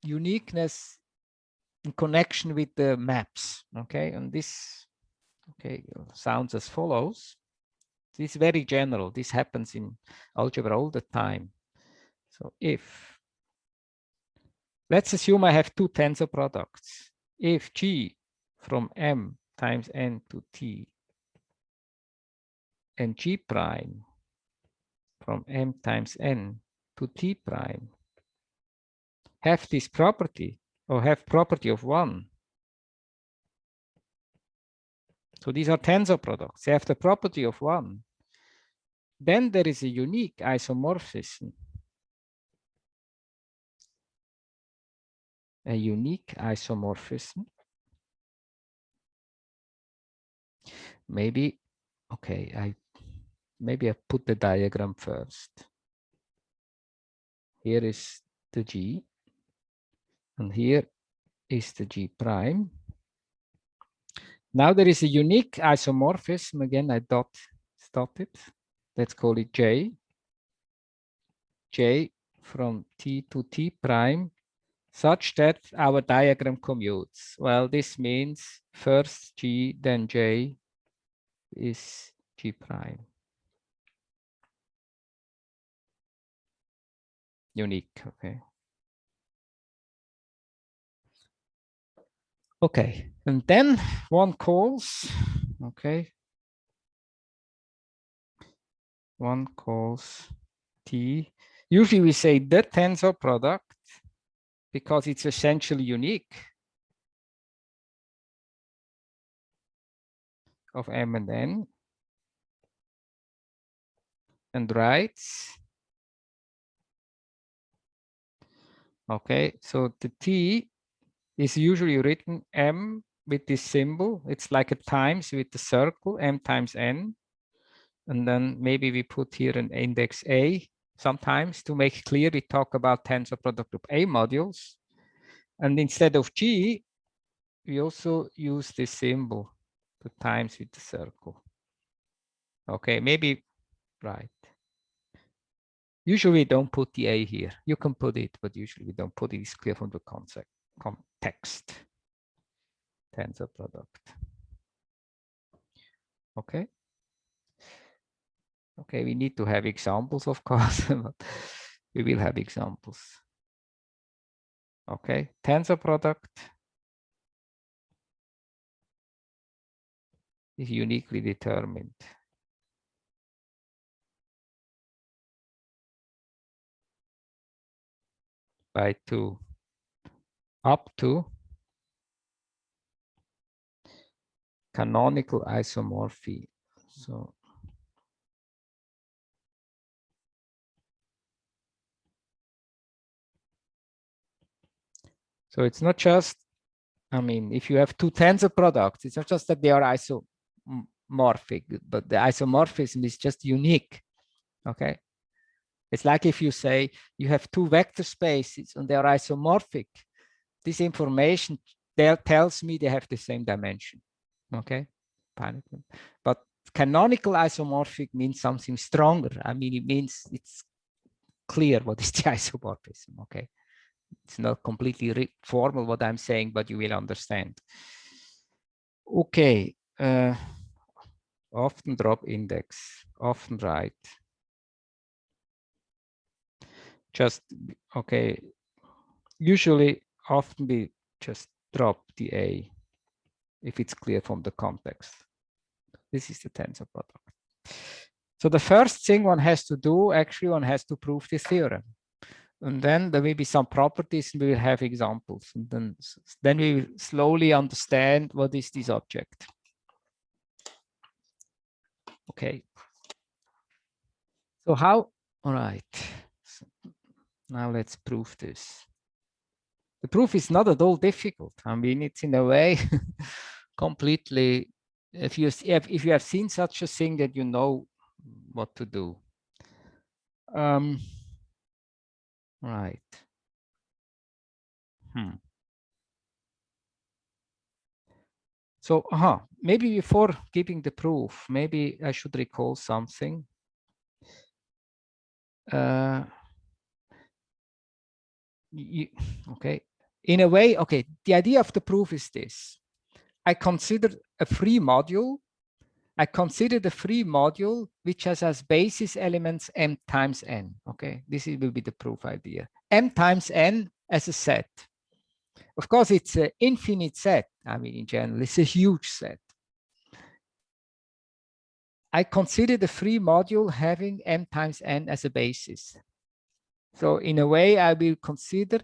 uniqueness in connection with the maps. Okay, and this, okay, sounds as follows. This is very general. This happens in algebra all the time. So if, let's assume I have two tensor products. If G from M times N to T and G prime from M times N to T prime have this property or have property of 1. So these are tensor products. They have the property of 1. Then there is a unique isomorphism. A unique isomorphism. Maybe, okay, maybe I put the diagram first. Here is the G, and here is the G prime. Now there is a unique isomorphism. Again, I dot it. Let's call it J. J from T to T prime, such that our diagram commutes. Well, this means first G, then J is G prime. Unique, okay. Okay, and then one calls, okay. One calls T. Usually we say the tensor product because it's essentially unique of M and N, and writes, okay, so the T is usually written M with this symbol. It's like a times with the circle, M times N. And then maybe we put here an index A sometimes to make clear we talk about tensor product of A modules. And instead of G, we also use this symbol, the times with the circle. Okay, maybe, right. Usually we don't put the A here. You can put it, but usually we don't put it. It's clear from the context. Tensor product. Okay. Okay, we need to have examples, of course, but we will have examples. Okay, tensor product is uniquely determined. by 2 up to canonical isomorphy. So it's not just, I mean, if you have two tensor products, it's not just that they are isomorphic, but the isomorphism is just unique. Okay. It's like if you say you have two vector spaces and they are isomorphic, this information tells me they have the same dimension. Okay. But canonical isomorphic means something stronger. I mean, it means it's clear what is the isomorphism. Okay. It's not completely formal what I'm saying, but you will understand. Okay. Often drop index, often write. Just, okay. Usually, often we just drop the A if it's clear from the context. This is the tensor product. So the first thing one has to do, actually, one has to prove the theorem. And then there will be some properties and we will have examples. And then we will slowly understand what is this object. Okay. So how, all right. So now let's prove this. The proof is not at all difficult. I mean, it's in a way completely, if you have seen such a thing that you know what to do. Right. So, maybe before giving the proof, maybe I should recall something. Okay. In a way, okay, the idea of the proof is this. I consider a free module. I consider the free module which has as basis elements m times n. Okay, this will be the proof idea. M times n as a set. Of course, it's an infinite set. I mean, in general, it's a huge set. I consider the free module having m times n as a basis. So in a way, I will consider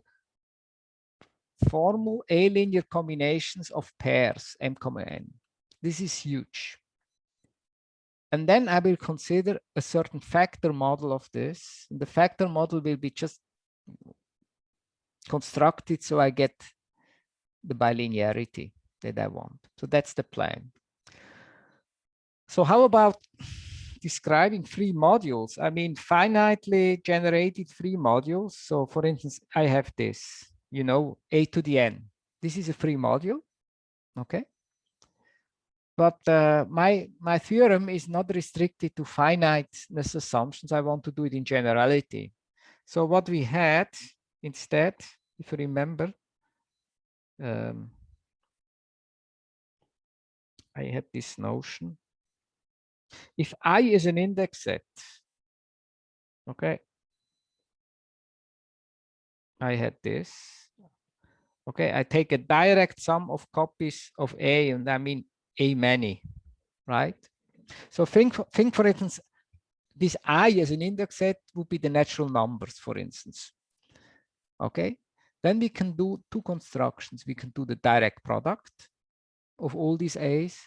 formal A-linear combinations of pairs m, n. This is huge. And then I will consider a certain factor model of this. The factor model will be just constructed so I get the bilinearity that I want. So that's the plan. So how about describing free modules? I mean, finitely generated free modules. So for instance, I have this, you know, a to the n. This is a free module, okay? But my theorem is not restricted to finiteness assumptions. I want to do it in generality. So what we had instead, if you remember, I had this notion. If I is an index set, okay, I had this. Okay, I take a direct sum of copies of A, and I mean A many, right? So think for instance, this I as an index set would be the natural numbers, for instance. Okay, then we can do two constructions. We can do the direct product of all these A's,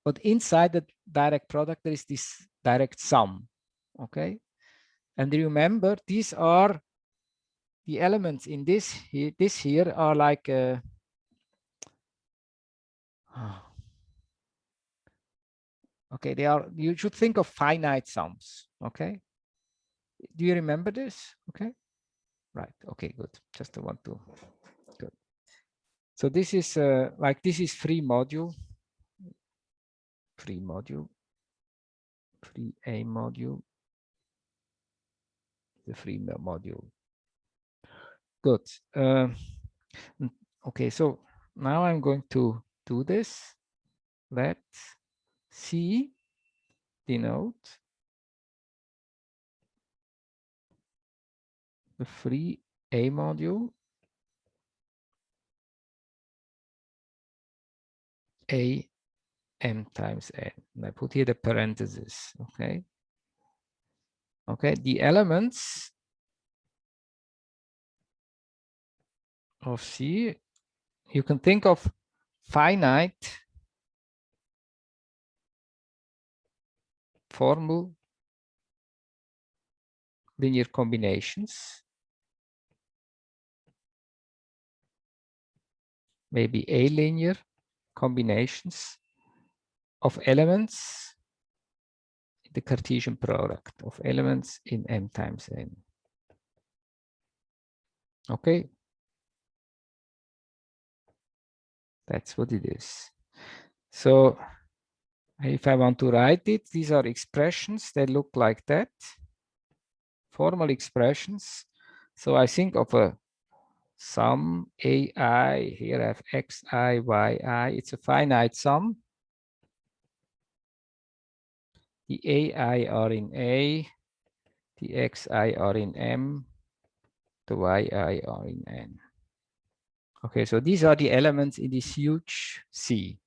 but inside the direct product, there is this direct sum. Okay, and remember, these are the elements in this here are like okay, they are, you should think of finite sums. Okay, do you remember this? Okay, right. Okay, good. Just want to, good. So this is like, this is free module, free A module, the free module. Good. Okay, so now I'm going to do this. Let's C denote the free A module A m times n. And I put here the parentheses. Okay. Okay, the elements of C, you can think of finite formal linear combinations, maybe A-linear combinations of elements in the Cartesian product of elements in M times N. Okay. That's what it is. So if I want to write it, these are expressions that look like that. Formal expressions. So I think of a sum AI, here I have xi, yi, it's a finite sum. The AI are in A, the xi are in M, the yi are in N. Okay, so these are the elements in this huge C.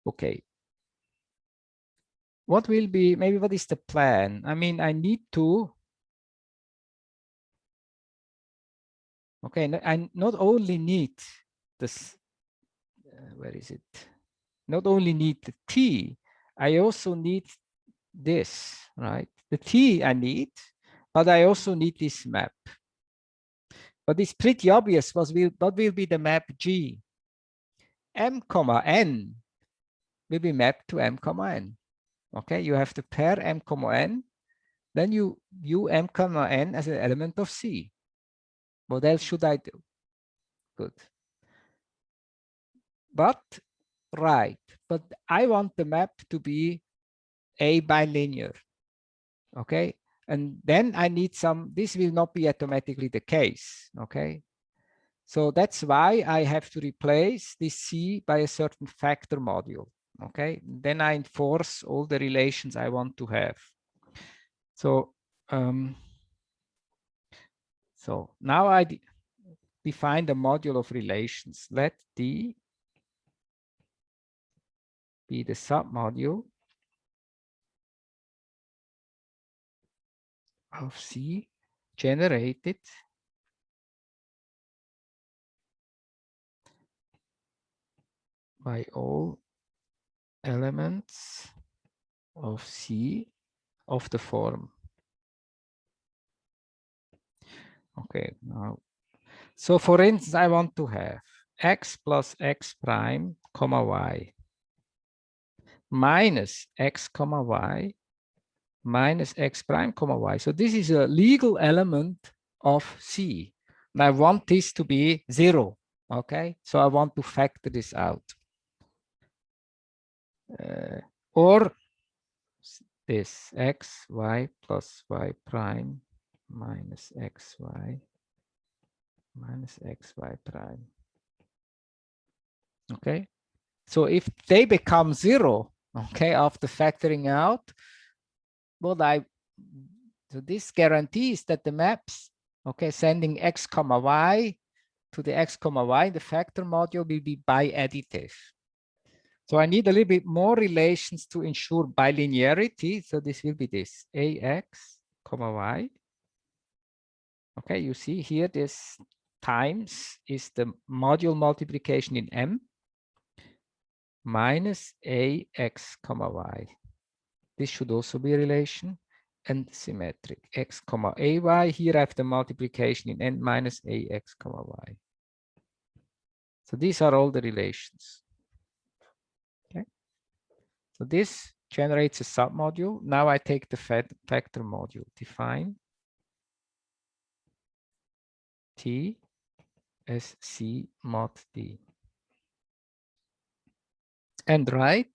Okay. What will be, maybe what is the plan? I mean, I need to, okay, I not only need this, where is it? Not only need the T, I also need this, right? The T I need, but I also need this map. But it's pretty obvious what will be the map G. M comma N will be mapped to M comma N. Okay, you have to pair M comma N, then you view M comma N as an element of C. What else should I do? Good. But, right, but I want the map to be A bilinear. Okay, and then I need some, this will not be automatically the case. Okay, so that's why I have to replace this C by a certain factor module. Okay, then I enforce all the relations I want to have. So, so now I define the module of relations. Let D be the submodule of C generated by all elements of C of the form. Okay, now, so for instance, I want to have x plus x prime comma y minus x comma y minus x prime comma y. So this is a legal element of C. And I want this to be 0. Okay, so I want to factor this out. Or this x, y plus y prime minus xy minus xy prime. Okay, so if they become 0, okay, after factoring out, so this guarantees that the maps, okay, sending x comma y to the x comma y, the factor module will be biadditive. So I need a little bit more relations to ensure bilinearity. So this will be this ax comma y. Okay, you see here this times is the module multiplication in M minus ax comma y. This should also be a relation and symmetric. X comma ay, here I have the multiplication in N minus ax comma y. So these are all the relations. Okay. So this generates a submodule. Now I take the factor module, define T as C mod D. And write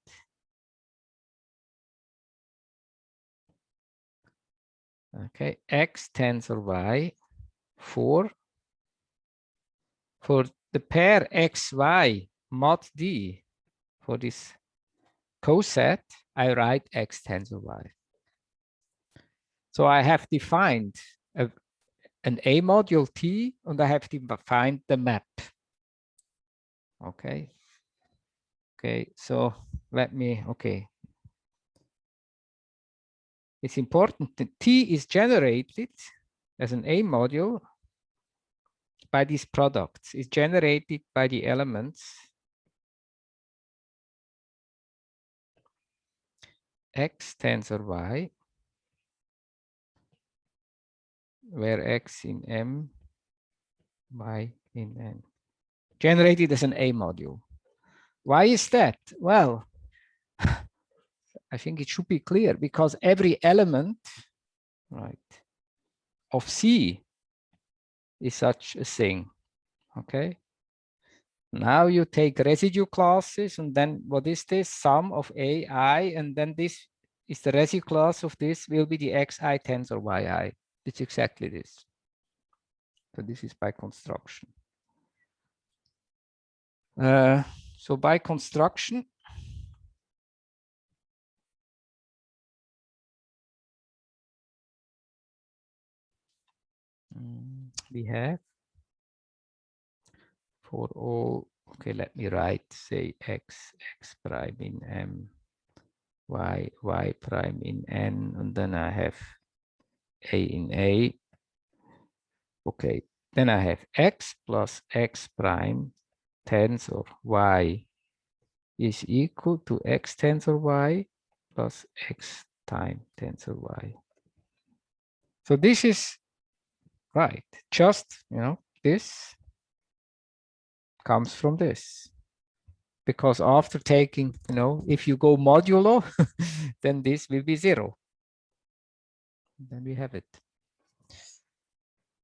okay, X tensor Y for the pair XY mod D for this coset, I write X tensor Y. So I have defined an A module T and I have defined the map. Okay. Okay, so let me, okay. It's important that T is generated as an A module by these products is generated by the elements x tensor y, where x in M, y in N, generated as an A module. Why is that? Well, I think it should be clear because every element, right, of C is such a thing. Okay. Now you take residue classes, and then what is this? Sum of AI, and then this is the residue class of this will be the xi tensor yi. It's exactly this. So this is by construction. So by construction, we have for all, okay, let me write, say x prime in M, y prime in N, and then I have A in A. Okay, then I have x plus x prime tensor y is equal to x tensor y plus x time tensor y. So this is right. Just, this comes from this. Because after taking, if you go modulo, then this will be 0. Then we have it.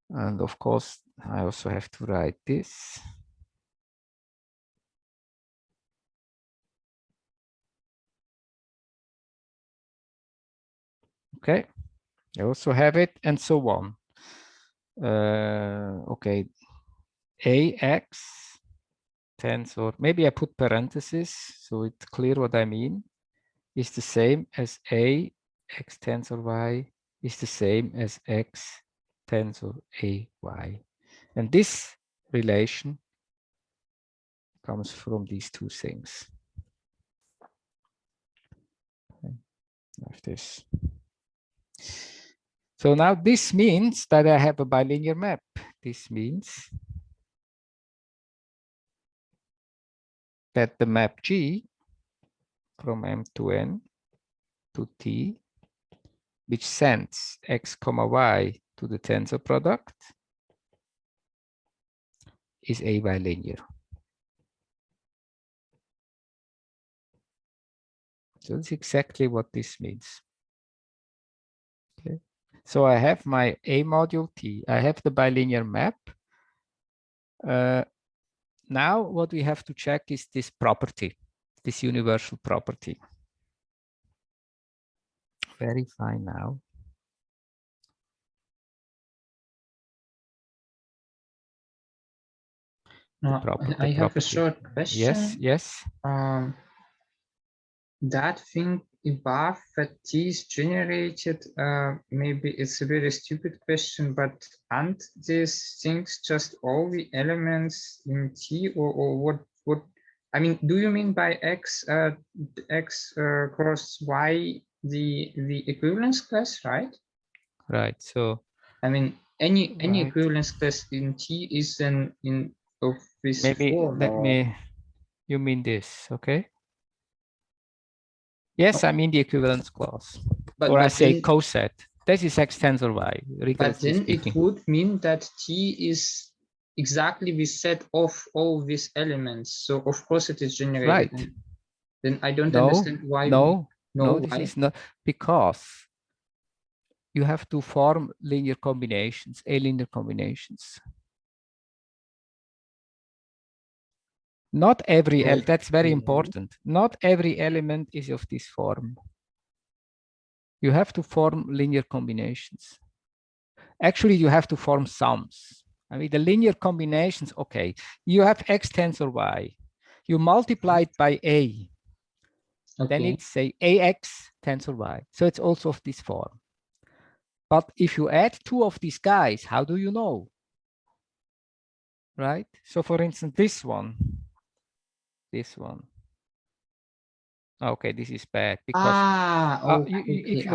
And of course, I also have to write this. Okay, I also have it, and so on. Okay, AX tensor, maybe I put parentheses so it's clear what I mean, is the same as A x tensor y is the same as x tensor AY. And this relation comes from these two things. Okay. Like this. So now this means that I have a bilinear map. This means that the map G from M to N to T, which sends x comma y to the tensor product, is A bilinear. So that's exactly what this means. Okay. So I have my A module T. I have the bilinear map. Now what we have to check is this property, this universal property. Verify now. I have a short question. Yes. That thing above that T is generated, maybe it's a very stupid question, but aren't these things just all the elements in T, or what? I mean, do you mean by X cross Y the equivalence class, right? Right. So I mean, any right. equivalence class in T is then in of this Maybe form. let me. You mean this? Okay. Yes, I mean the equivalence clause, or I say coset. This is x tensor y. But then it would mean that T is exactly the set of all these elements. So of course it is generated. Right. Then I don't understand why. No, this is not, because you have to form linear combinations, A-linear combinations. Not every element, that's very important. Not every element is of this form. You have to form linear combinations. Actually, you have to form sums. I mean, the linear combinations, okay, you have x tensor y. You multiply it by A. Okay. Then it's say AX tensor y. So it's also of this form. But if you add two of these guys, how do you know? Right? So for instance, this one. Okay, this is bad because if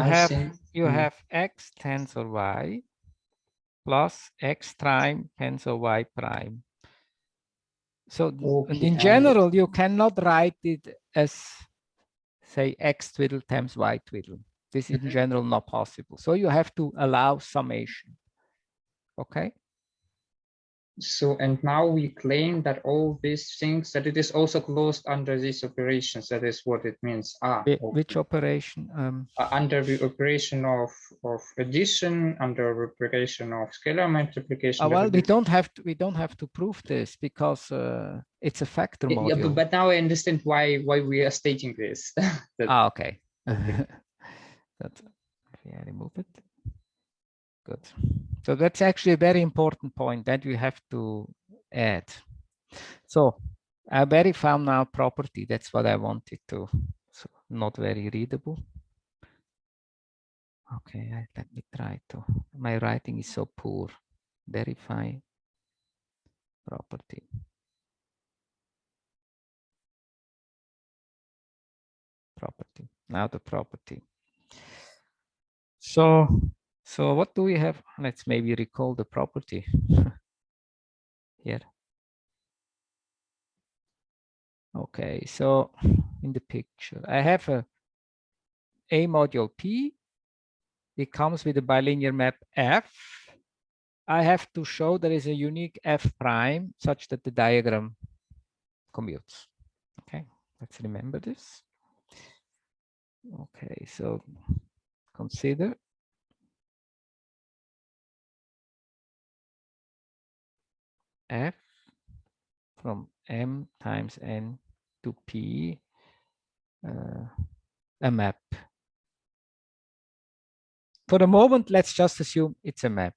you have x tensor y, plus x prime tensor y prime. So and Okay, in general, you cannot write it as, say, x twiddle times y twiddle. This is in general not possible. So you have to allow summation. Okay. So, and now we claim that all these things, that it is also closed under these operations. That is what it means. Which operation? Under the operation of addition, under operation of scalar multiplication. Well, we don't have to prove this because it's a factor module. Yeah, but now I understand why we are stating this. Okay. Okay. That's, yeah, remove it. Good. So that's actually a very important point that we have to add. So I very found now property. That's what I wanted to. So not very readable. Okay, let me try to. My writing is so poor. Verify property. Property. Now the property. So what do we have? Let's maybe recall the property here. Okay, so in the picture, I have a module P. It comes with a bilinear map F. I have to show there is a unique F prime such that the diagram commutes. Okay, let's remember this. Okay, so consider F from M times N to P, a map. For the moment, let's just assume it's a map.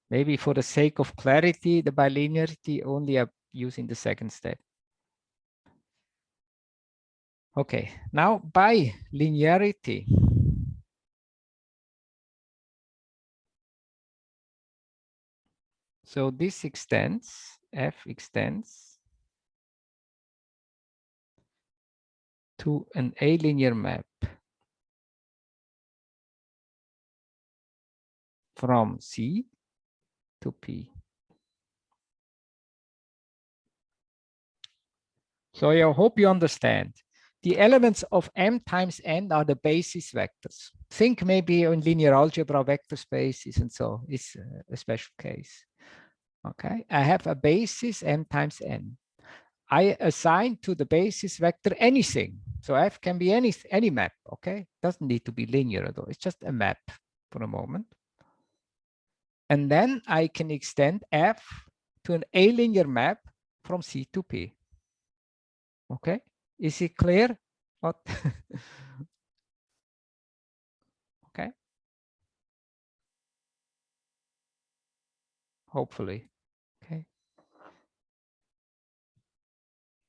Maybe for the sake of clarity, the bilinearity only I'm using the second step. Okay, now by linearity, so this extends, F extends to an A-linear map from C to P. So I hope you understand. The elements of M times N are the basis vectors. Think maybe in linear algebra vector spaces, and so it's a special case. Okay, I have a basis M times N. I assign to the basis vector anything. So F can be any map, okay? Doesn't need to be linear at all. It's just a map for a moment. And then I can extend F to an A-linear map from C to P. Okay, is it clear? What? Okay. Hopefully. Okay.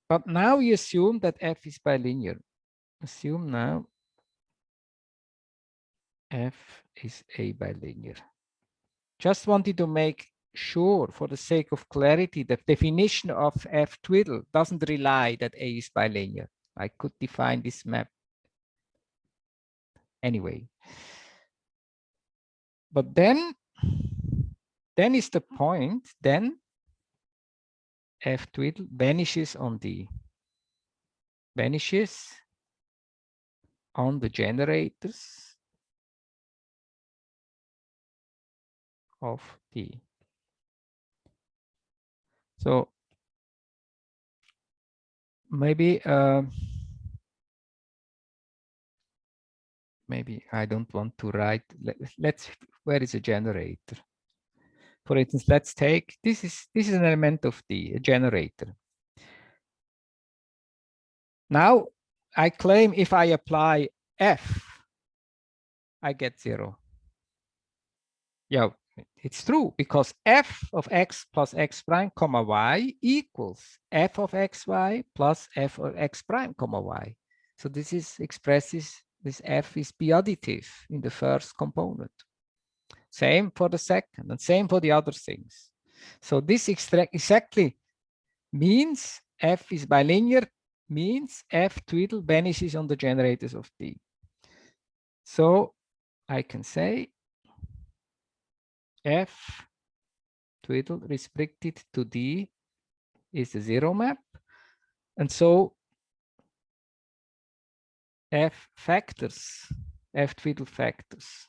But now we assume that F is bilinear. Assume now F is a bilinear. Just wanted to make sure, for the sake of clarity, the definition of F twiddle doesn't rely that A is bilinear. I could define this map anyway. But then is the point, then F twiddle vanishes on the generators of D. So maybe I don't want to write. Let's where is a generator? For instance, let's take this is an element of D, a generator. Now I claim if I apply F, I get 0. Yeah, it's true because F of x plus x prime comma y equals F of xy plus F of x prime comma y. So this expresses this F is p-additive in the first component. Same for the second and same for the other things. So this exactly means F is bilinear, means F twiddle vanishes on the generators of D. So I can say F twiddle restricted to D is the 0 map. And so F factors, F twiddle factors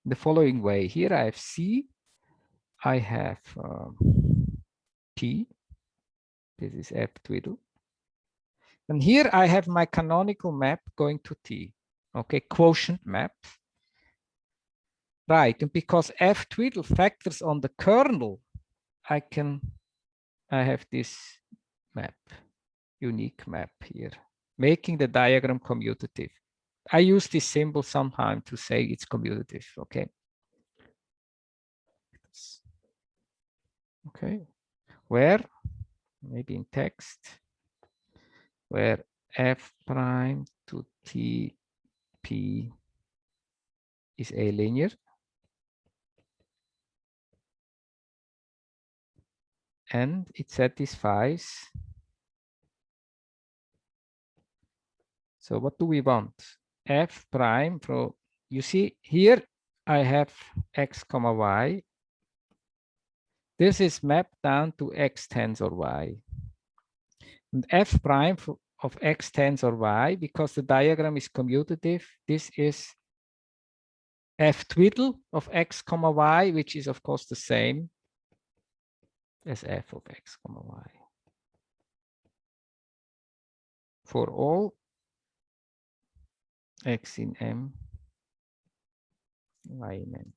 the following way. Here I have C, I have T, this is F twiddle. And here I have my canonical map going to T, okay, quotient map. Right, and because F twiddle factors on the kernel, I have this map, unique map here, making the diagram commutative. I use this symbol sometime to say it's commutative, okay? Okay, where, maybe in text, where F prime to T P is a linear, and it satisfies. So what do we want? F prime from, you see here I have X comma Y. This is mapped down to X tensor Y. And F prime of X tensor Y, because the diagram is commutative, this is F twiddle of X comma Y, which is of course the same as F of X comma Y. For all X in M, Y in N.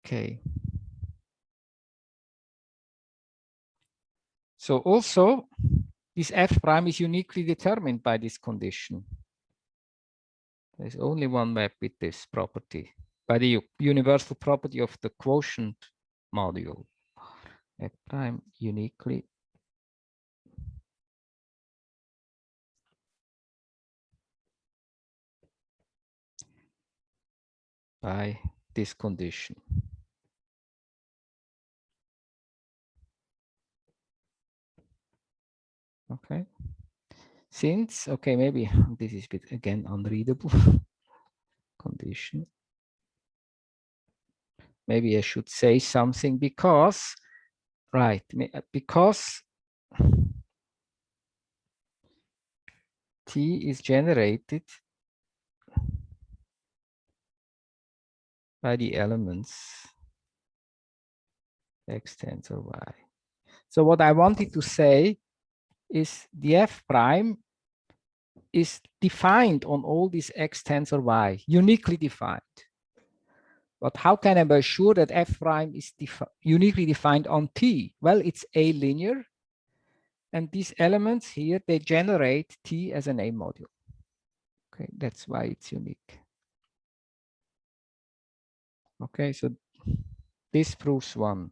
Okay. So also, this F prime is uniquely determined by this condition. There's only one map with this property, by the universal property of the quotient module. F prime uniquely by this condition. Okay. Since, okay, maybe this is a bit again unreadable condition. Maybe I should say something because, right, because T is generated by the elements X tensor Y. So what I wanted to say is the F prime is defined on all these X tensor Y, uniquely defined. But how can I be sure that F prime is uniquely defined on T? Well, it's A linear. And these elements here, they generate T as an A module. Okay, that's why it's unique. Okay, so this proves one.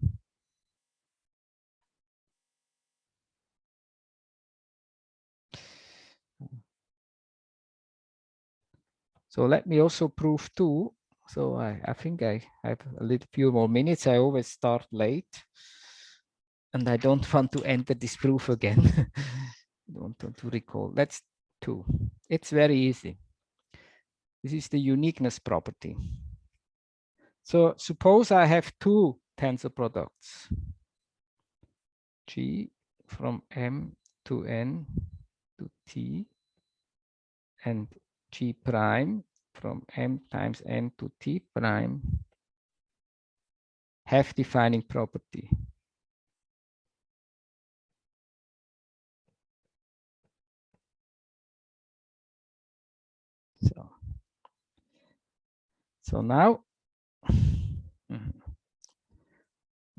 So let me also prove two. So I think I have a little few more minutes. I always start late. And I don't want to enter this proof again. I don't want to recall. That's two. It's very easy. This is the uniqueness property. So suppose I have two tensor products. G from M to N to T and G prime from M times N to T prime have defining property. So now,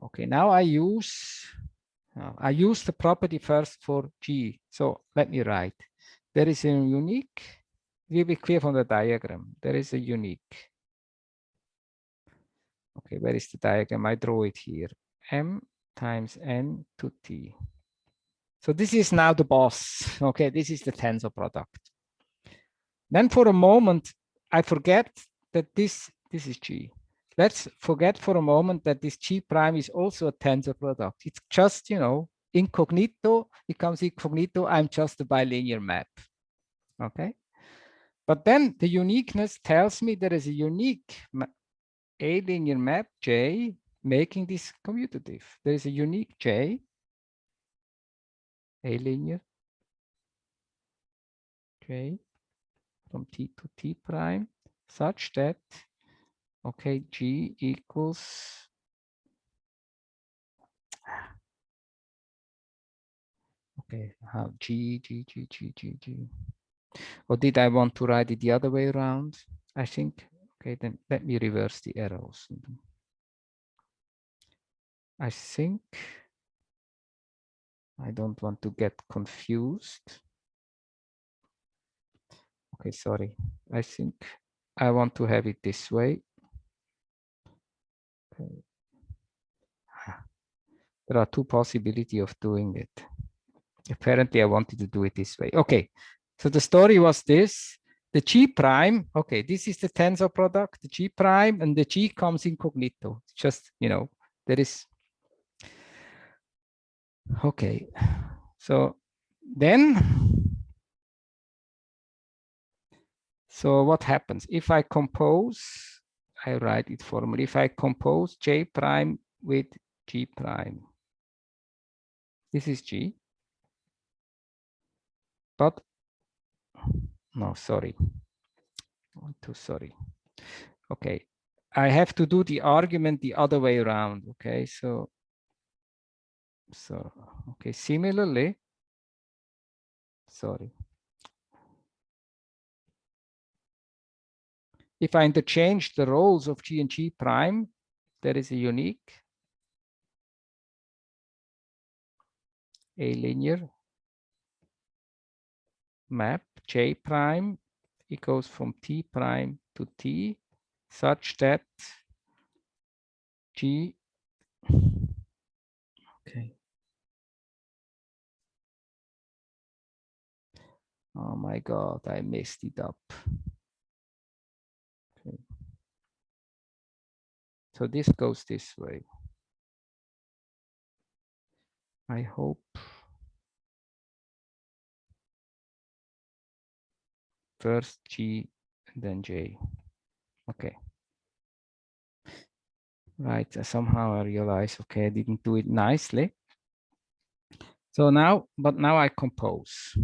okay, now I use the property first for G. So let me write. There is a unique, it will be clear from the diagram. There is a unique. Okay, where is the diagram? I draw it here. M times N to T. So this is now the boss. Okay, this is the tensor product. Then for a moment, I forget that this is G. Let's forget for a moment that this G prime is also a tensor product. It's just, you know, incognito, becomes incognito. I'm just a bilinear map. Okay. But then the uniqueness tells me there is a unique A linear map J making this commutative. There is a unique J, A linear J from T to T prime, such that, okay, G equals, okay, how G. Or did I want to write it the other way around? I think, okay, then let me reverse the arrows. I think I don't want to get confused. Okay, sorry. I think I want to have it this way. Okay. There are two possibilities of doing it. Apparently, I wanted to do it this way. Okay, so the story was this. The G prime, okay, this is the tensor product, the G prime, and the G comes incognito. Just, you know, there is, okay. So then, so what happens? If I compose, I write it formally. If I compose J prime with G prime, this is G. But, no, sorry. Too sorry. Okay, I have to do the argument the other way around. Okay, so okay, similarly, sorry. If I interchange the roles of G and G prime, there is a unique A linear map J prime. It goes from T prime to T such that G, okay. Oh my God, I messed it up. Okay. So this goes this way. I hope. First G and then J. Okay. Right, somehow I realize, okay, I didn't do it nicely. So now, but now I compose.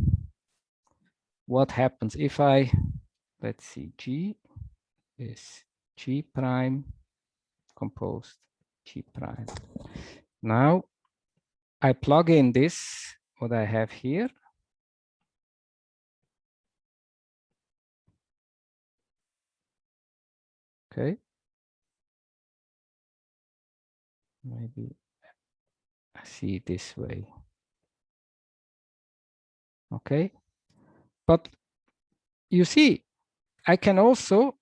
What happens if I, let's see, G is G prime composed G prime. Now I plug in this, what I have here. Okay. Maybe I see it this way. Okay. But you see, I can also,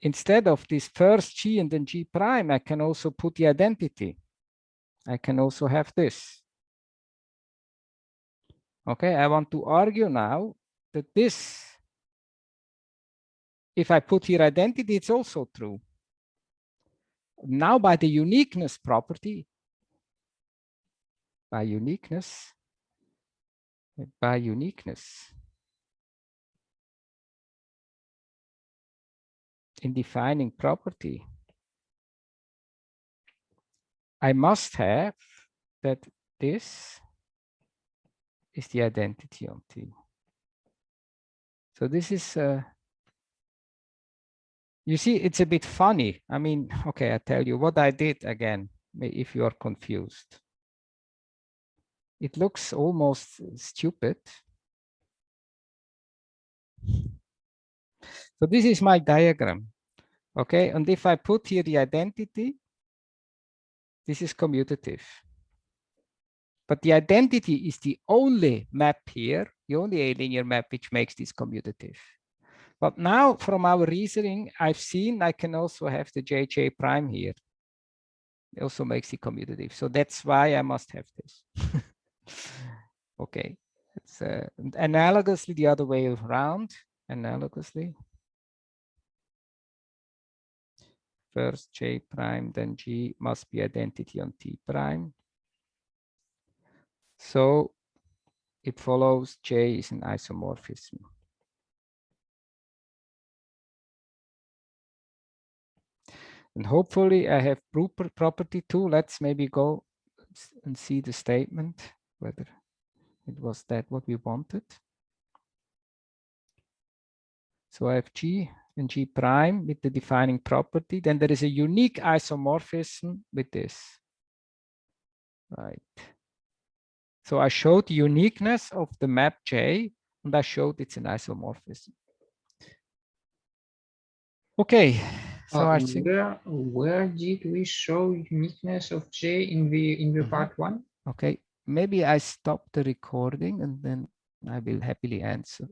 instead of this first G and then G prime, I can also put the identity. I can also have this. Okay, I want to argue now that this, if I put here identity, it's also true. Now by the uniqueness property, by uniqueness, in defining property, I must have that this is the identity on T. So this is, you see, it's a bit funny. I mean, okay, I tell you what I did again, if you are confused. It looks almost stupid. So this is my diagram, okay? And if I put here the identity, this is commutative. But the identity is the only map here, the only A linear map which makes this commutative. But now from our reasoning, I've seen I can also have the JJ prime here. It also makes it commutative. So that's why I must have this. Okay, it's analogously the other way around, analogously. First J prime, then G must be identity on T prime. So it follows J is an isomorphism. And hopefully I have property too. Let's maybe go and see the statement, whether it was that what we wanted. So I have G and G prime with the defining property. Then there is a unique isomorphism with this. Right. So I showed the uniqueness of the map J, and I showed it's an isomorphism. Okay, so I think. Where did we show uniqueness of J in the part 1? Okay, maybe I stop the recording and then I will happily answer